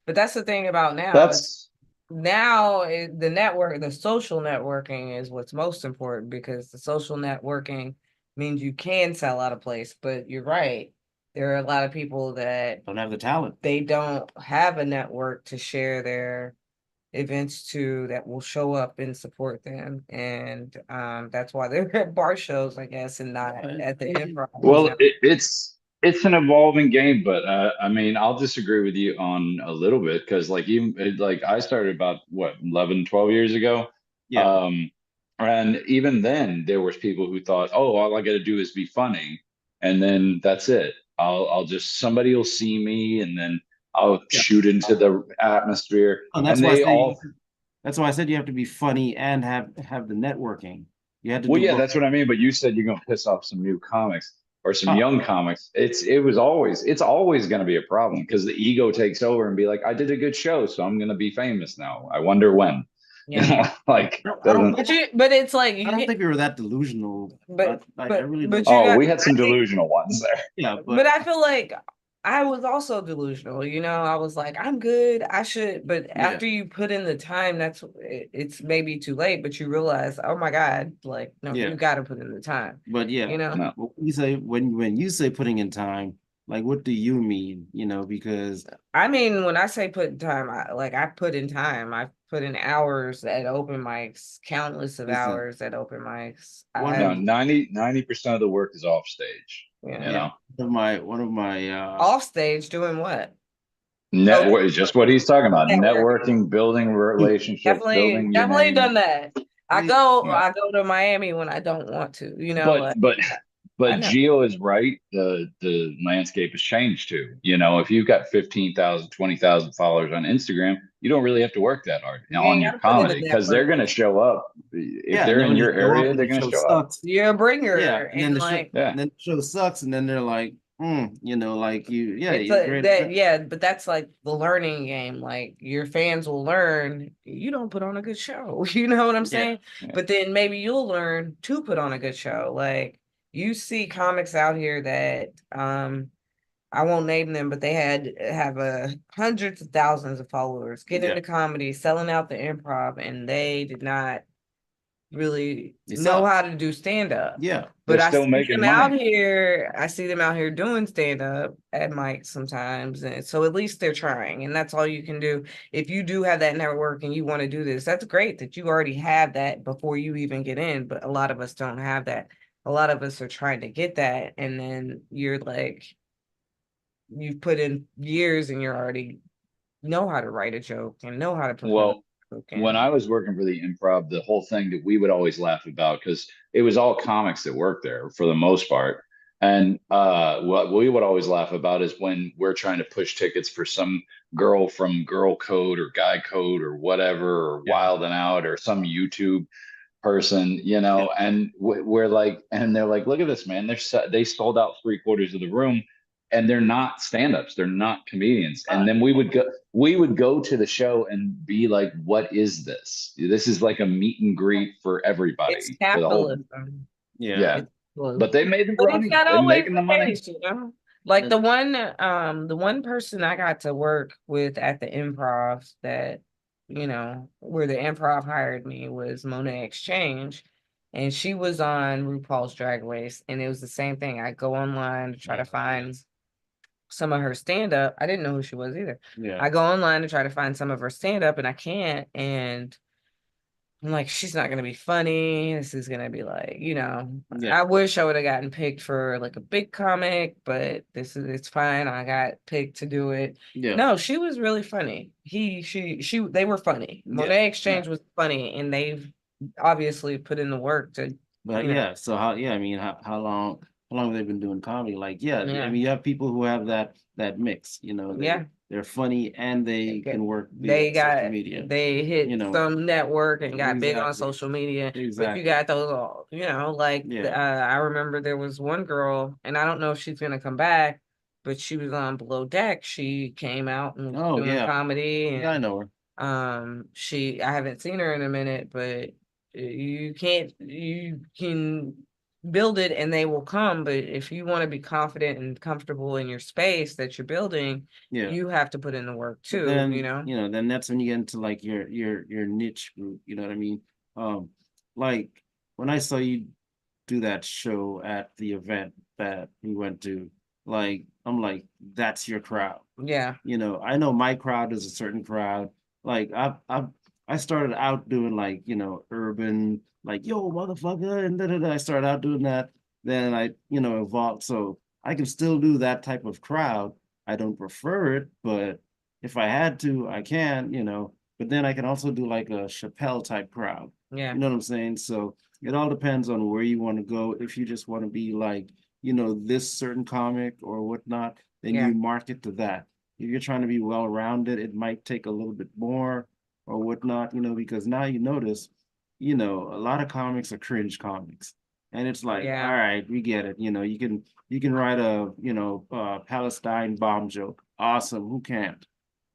But that's the thing about now. It's That's now the social networking is what's most important, because the social networking means you can sell out a place. But you're right. There are a lot of people that Don't have the talent. they don't have a network to share their events to, that will show up and support them. And that's why they're at bar shows, I guess, and not at the improv, Well, it's an evolving game, but I mean, I'll disagree with you on a little bit because like even like I started about what 11, 12 years ago. Yeah. Um, and even then there was people who thought, oh, all I got to do is be funny, and then that's it. I'll just somebody will see me, and then I'll Yeah. shoot into the atmosphere, And and they all. that's why I said you have to be funny and have the networking. You had to Well, do yeah, both. that's what I mean. But you said you're gonna piss off some new comics or some Uh, young comics. It's always gonna be a problem because the ego takes over and be like, I did a good show, so I'm gonna be famous now. I wonder when. You yeah. know, like I don't doesn't. But it's like I don't think we were that delusional. I really but don't. you Oh, got, we had I some think, delusional ones there. Yeah, but I feel like I was also delusional, I was like, I'm good, I should, but yeah, after you put in the time, it's maybe too late, but you realize, oh my God, like, no, yeah. you got to put in the time, But yeah, you know? No. when you say putting in time, like what do you mean? Because I mean, when I say put in time, I put in time. I put in hours at open mics, countless of listen, hours at open mics. one No, I've, of 90% of the work is off stage, you yeah, yeah, know. one of my off stage doing what? Oh, Network is just what he's talking about. networking. Networking, building relationships, Definitely, building your definitely done name. that. really, Yeah. I go to Miami when I don't want to, But like, but I but know. Geo is right. The landscape has changed too. You know, if you've got 15,000, 20,000 followers on Instagram, you don't really have to work that hard You on ain't got your to put in the comedy because they're network. going to show up. If yeah. And they're then in when you your show up area, and they're the going to show show up. sucks, You're a yeah, bringer, and then and like, Yeah. the show sucks, and then they're like, like it's you're a great. that yeah, but that's like the learning game. Like, your fans will learn you don't put on a good show. You know what I'm Yeah, saying? Yeah. But then maybe you'll learn to put on a good show. Like, you see comics out here that I won't name them, but they have hundreds of thousands of followers, get yeah, into comedy, selling out the improv, and they did not really they know suck. how to do stand up. Yeah, They're But still making money. I see them out here doing stand up at mics sometimes. And so at least they're trying. And that's all you can do. If you do have that network and you want to do this, that's great that you already have that before you even get in. But a lot of us don't have that. A lot of us are trying to get that. And then you're like, you've put in years and you're already know how to write a joke and know how to perform Well, a joke. when And I was working for the improv, the whole thing that we would always laugh about because it was all comics that worked there for the most part. And what we would always laugh about is when we're trying to push tickets for some girl from Girl Code or Guy Code or whatever, or yeah, Wild and Out or some YouTube person, yeah, and we're like, and they're like, look at this, man. They sold out three-quarters of the room, and they're not stand-ups, they're not comedians. And then we would go to the show and be like, what is this? This is like a meet and greet for it's everybody, for the whole, yeah, yeah. It's close. But they made the But it's money. not They're always making the the money. case. Like yeah. the one person I got to work with at the improv that, where the improv hired me was Monet Exchange. And she was on RuPaul's Drag Race. And it was the same thing. I go online to try to find some of her stand up. I didn't know who she was either. Yeah. I go online to try to find some of her stand up and I can't. And I'm like, she's not gonna be funny. This is gonna be like, Yeah. I wish I would have gotten picked for like a big comic, but it's fine. I got picked to do it. Yeah. No, she was really funny. They were funny. Yeah. Monet Yeah. Exchange was funny, and they've obviously put in the work to, But you know, yeah, so I mean, how long have they been doing comedy? Like, yeah, I yeah, mean, you have people who have that mix, yeah. they're funny and they Okay. can work via social media, They hit you know. some network and got big on Exactly. social media, but you Exactly. got those all, like Yeah. I remember there was one girl, and I don't know if she's gonna come back, but she was on Below Deck. She came out and was Oh doing yeah. comedy, Yeah, I and know her. I haven't seen her in a minute, but you can build it and they will come. But if you want to be confident and comfortable in your space that you're building, Yeah. you have to put in the work But too, then, then that's when you get into like your niche group, you know what I mean? Um, like when I saw you do that show at the event that we went to, like I'm like, that's your crowd. Yeah. I know my crowd is a certain crowd. Like I started out doing like, urban, like, yo, motherfucker, and da. I started out doing that. Then I, evolved. So I can still do that type of crowd. I don't prefer it, but if I had to, I can. But then I can also do like a Chappelle type crowd. Yeah. You know what I'm saying? So it all depends on where you want to go. If you just want to be like, this certain comic or whatnot, then Yeah. you market to that. If you're trying to be well-rounded, it might take a little bit more or whatnot, because now you notice, a lot of comics are cringe comics. And it's like, all Yeah. right, we get it. You can write a, Palestine bomb joke. Awesome. Who can't?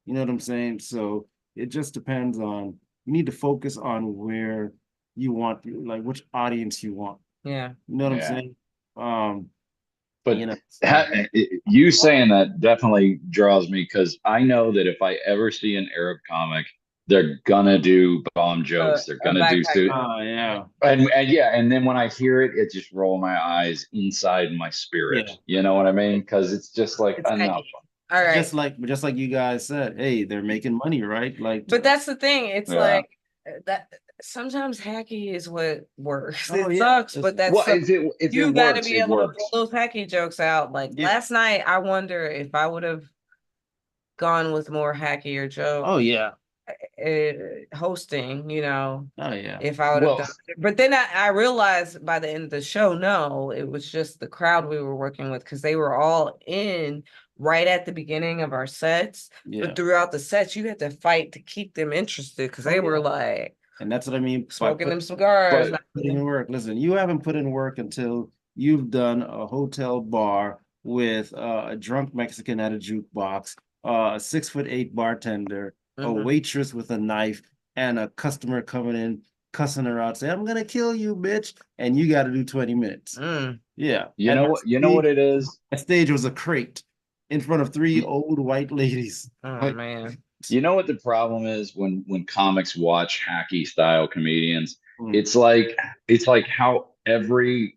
You know what I'm saying? So it just depends on, you need to focus on where you want, like which audience you want. Yeah. You know what I'm Yeah. saying? Um, But so you saying that definitely draws me because I know that if I ever see an Arab comic, they're gonna do bomb jokes. They're A gonna do backpack suit. joke. oh yeah. And yeah, and then when I hear it, it just roll my eyes inside my spirit. Yeah. You know what I mean? Because it's just like It's enough. hacky. All right. Just like you guys said, hey, they're making money, right? Like, But that's the thing. It's Yeah. like that sometimes hacky is what works. oh It yeah, sucks, but that's Well, some if it you got to works, be it able to pull works. those hacky jokes out. Like yeah. last night, I wonder if I would have gone with more hackier Oh jokes yeah. hosting, Oh yeah. if I would have Well, done it. But then I realized by the end of the show, no, it was just the crowd we were working with because they were all in right at the beginning of our sets. Yeah. But throughout the sets, you had to fight to keep them interested because Oh they were yeah. like And that's what I mean by smoking them cigars. but putting in work. Listen, you haven't put in work until you've done a hotel bar with a drunk Mexican at a jukebox, a 6'8" bartender, a Mhm. waitress with a knife, and a customer coming in cussing her out, saying, "I'm gonna kill you, bitch," and you got to do 20 minutes. Mm. Yeah, you and know what? You know what it is? that stage was a crate in front of three old white ladies. Oh Like, man. You know what the problem is when comics watch hacky style comedians? mm, It's like it's like how every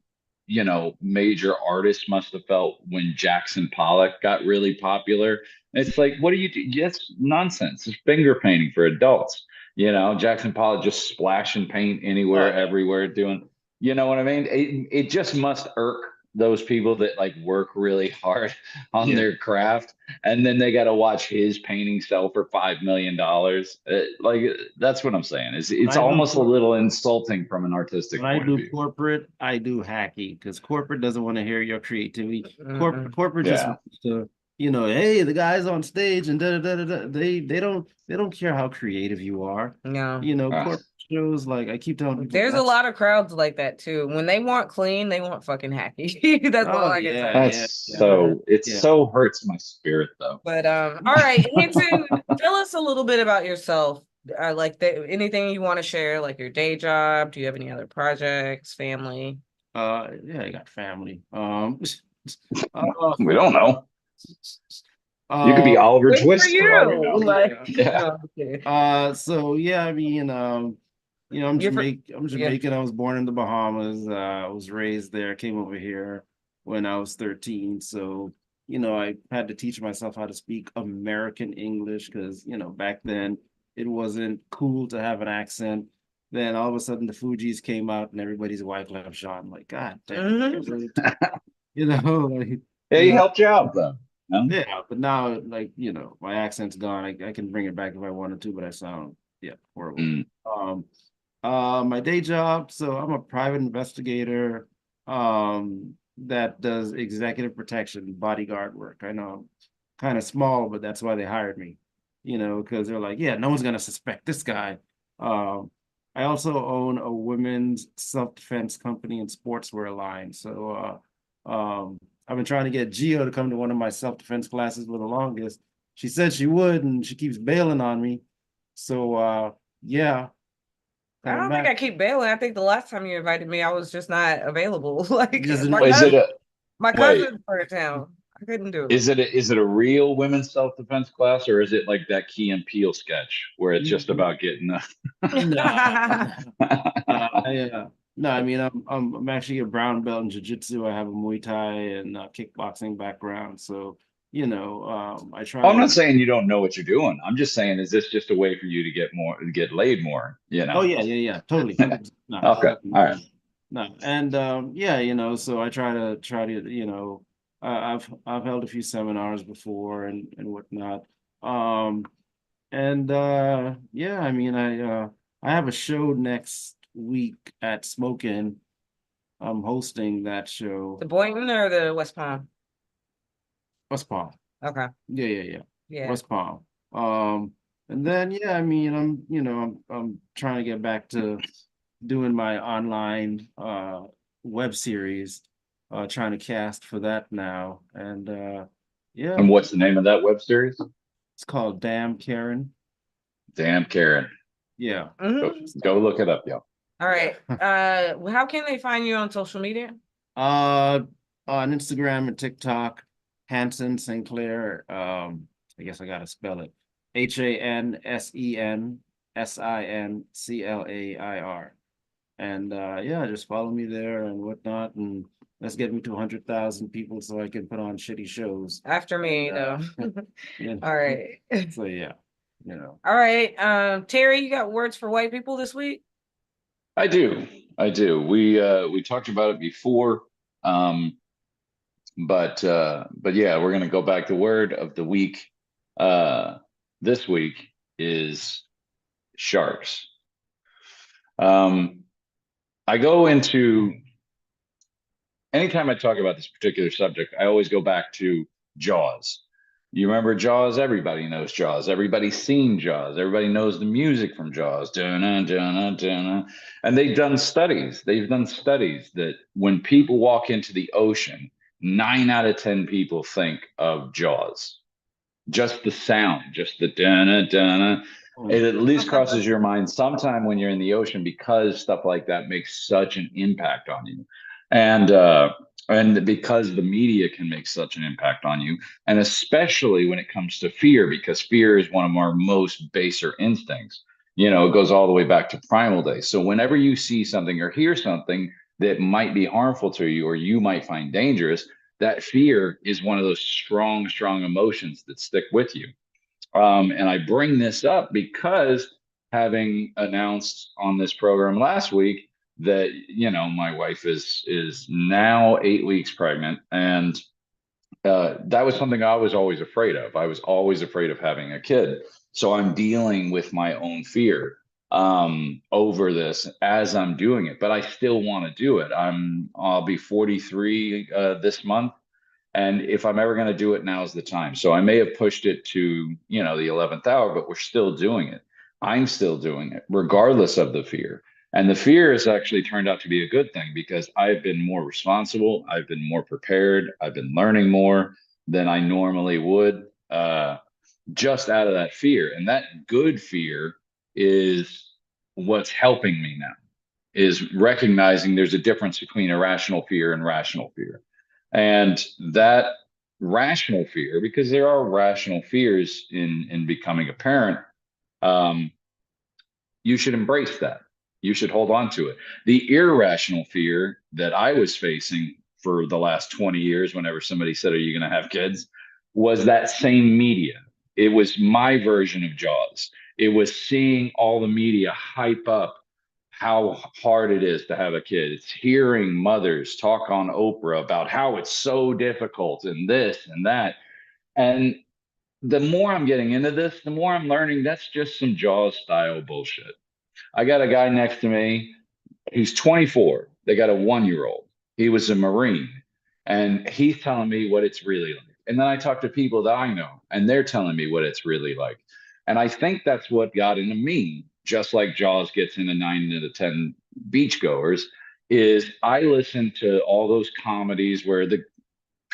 major artist must have felt when Jackson Pollock got really popular. It's like, what do you do? That's nonsense. It's finger painting for adults. Jackson Pollock just splashing paint oh anywhere, yeah, everywhere, doing, you know what I mean? It just must irk those people that like work really hard on yeah. their craft and then they got to watch his painting sell for $5 million. Like that's what I'm saying. Is When it's I do almost a little insulting from an when artistic I point of do view. corporate, I do hacky because corporate doesn't want to hear your creativity. Mm-mm. Corporate just Yeah. wants to, hey, the guy's on stage and da da da da. They don't care how creative you are. No. Uh, Corporate shows like I keep telling people There's a that's lot of crowds like that too. When they want clean, they want fucking hacky. That's all oh I can yeah, say. yeah, that's yeah, it yeah. so hurts my spirit though. But all right, Hanson, tell us a little bit about yourself. Anything you want to share, like your day job. Do you have any other projects, family? Yeah, I got family. Uh, We don't know. You could be uh, Oliver Good for Twist for all we you. know. Like, yeah. Yeah. no, I'm kidding. So yeah, I mean, I'm You're for, Jamaican. I'm yeah. Jamaican. I was born in the Bahamas. I was raised there. Came over here when I was 13. So, I had to teach myself how to speak American English because, back then it wasn't cool to have an accent. Then all of a sudden the Fugees came out and everybody's wife left Sean. Like, God damn, Mhm. like, Yeah, he helped you out though. No? yeah, but now, like, my accent's gone. I can bring it back if I wanted to, but I sound, yeah, horrible. Mm. My day job, so I'm a private investigator, that does executive protection, bodyguard work. I know I'm kind of small, but that's why they hired me, because they're like, yeah, no one's gonna suspect this guy. Um, I also own a women's self-defense company and sportswear line. So, I've been trying to get Gio to come to one of my self-defense classes for the longest. She said she would, and she keeps bailing on me. So, yeah. I coming don't think back. I keep bailing. I think the last time you invited me, I was just not available. Like Just my Is it cousin, a my wait? cousin's part of town. I couldn't do Is it a real women's self defense class, or is it like that Key and Peele sketch where it's just n- about getting? no, it. no. I mean, I'm actually a brown belt in jiu-jitsu. I have a Muay Thai and kickboxing background, so I try I'm to. not saying you don't know what you're doing. I'm just saying, is this just a way for you to get more, get laid more? Oh yeah, yeah, yeah, totally, 100%. No, Okay, all right. no, and yeah, so I try to I've held a few seminars before and whatnot. Um, and yeah, I mean, I have a show next week at Smokin'. I'm hosting that show. The Boynton or the West Palm? West Palm. Okay. Yeah, yeah, yeah. Yeah. West Palm. And then yeah, I mean, I'm trying to get back to doing my online web series, trying to cast for that now. And yeah, And what's the name of that web series? it's called Damn Karen. Damn Karen. Yeah. Go, Mhm. go look it up, yo. All right. How can they find you on social media? Uh, on Instagram and TikTok, Hansen Sinclair. I guess I gotta spell it. HANSENSINCLAIR. And yeah, just follow me there and whatnot, and let's get me to 100,000 people so I can put on shitty shows. After me, though. Yeah. All right. So yeah, you know. All right. Terry, you got words for white people this week? I do. I do. We talked about it before. Um, but yeah, we're gonna go back. The word of the week this week is sharks. Um, I go into anytime I talk about this particular subject, I always go back to Jaws. You remember Jaws? Everybody knows Jaws. Everybody's seen Jaws. Everybody knows the music from Jaws. Dun-dun, dun-dun, dun-dun. And they've done studies. They've done studies that when people walk into the ocean, 9 out of 10 people think of Jaws. Just the sound, just the dun dun. It Mm. at least crosses your mind sometime when you're in the ocean because stuff like that makes such an impact on you. And and because the media can make such an impact on you, and especially when it comes to fear, because fear is one of our most baser instincts. It goes all the way back to primal days. So whenever you see something or hear something that might be harmful to you or you might find dangerous, that fear is one of those strong, strong emotions that stick with you. And I bring this up because having announced on this program last week that my wife is now 8 weeks pregnant, and that was something I was always afraid of. I was always afraid of having a kid, so I'm dealing with my own fear over this as I'm doing it, but I still want to do it. I'll be 43 this month, and if I'm ever going to do it, now's the time. So I may have pushed it to, the 11th hour, but we're still doing it. I'm still doing it, regardless of the fear. And the fear has actually turned out to be a good thing because I've been more responsible. I've been more prepared. I've been learning more than I normally would, just out of that fear. And that good fear is what's helping me now, is recognizing there's a difference between irrational fear and rational fear. And that rational fear, because there are rational fears in becoming a parent, um, you should embrace that. You should hold on to it. The irrational fear that I was facing for the last 20 years, whenever somebody said, "Are you going to have kids?" was that same media. It was my version of Jaws. It was seeing all the media hype up how hard it is to have a kid. It's hearing mothers talk on Oprah about how it's so difficult and this and that. And the more I'm getting into this, the more I'm learning that's just some Jaws style bullshit. I got a guy next to me. He's 24. They got a 1 year old. He was a Marine, and he's telling me what it's really like. And then I talk to people that I know, and they're telling me what it's really like. And I think that's what got into me, just like Jaws gets into 9 out of 10 beachgoers, is I listen to all those comedies where the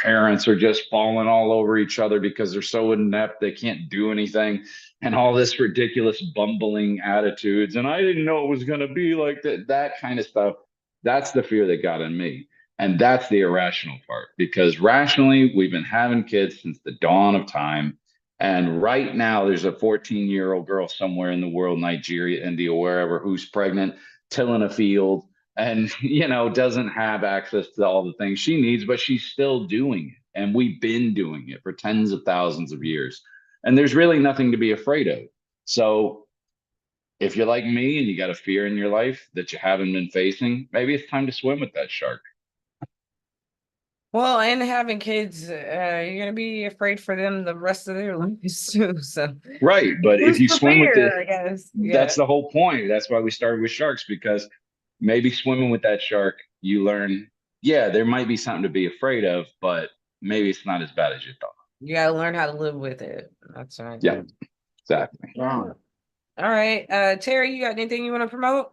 parents are just falling all over each other because they're so inept they can't do anything, and all this ridiculous bumbling attitudes. And I didn't know it was going to be like that. That kind of stuff. That's the fear that got in me. And that's the irrational part, because rationally, we've been having kids since the dawn of time. And right now, there's a 14-year-old girl somewhere in the world, Nigeria, India, wherever, who's pregnant, tilling a field, and doesn't have access to all the things she needs, but she's still doing it. And we've been doing it for tens of thousands of years. And there's really nothing to be afraid of. So if you're like me and you got a fear in your life that you haven't been facing, maybe it's time to swim with that shark. Well, and having kids, you're gonna be afraid for them the rest of their lives too. So Right. But if who's you the swim with fear, it, I guess. Yeah. that's the whole point. That's why we started with sharks, because maybe swimming with that shark, you learn, yeah, there might be something to be afraid of, but maybe it's not as bad as you thought. You gotta learn how to live with it. That's right. Yeah, exactly. Wow. All right. Terry, you got anything you want to promote?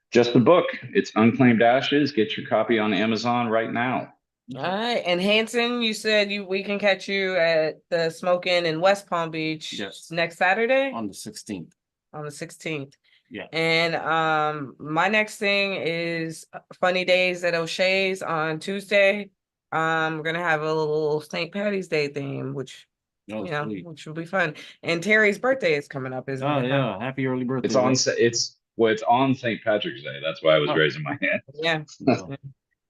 Just the book. It's Unclaimed Ashes. Get your copy on Amazon right now. All right. And Hanson, you said we can catch you at the Smokin' in West Palm Beach Yes. next Saturday On the 16th. on the 16th. Yeah. And my next thing is Funny Days at O'Shea's on Tuesday. We're gonna have a little St. Patty's Day theme, which Oh, sweet. which will be fun. And Terry's birthday is coming up, isn't Oh, it? yeah. Happy early birthday. It's on. It's on St. Patrick's Day. That's why I was Oh. raising my hand. Yeah, No.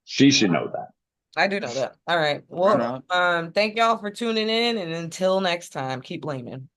She should know that. I do know that. All right. Right Well, thank y'all for tuning in, and until next time, keep blaming.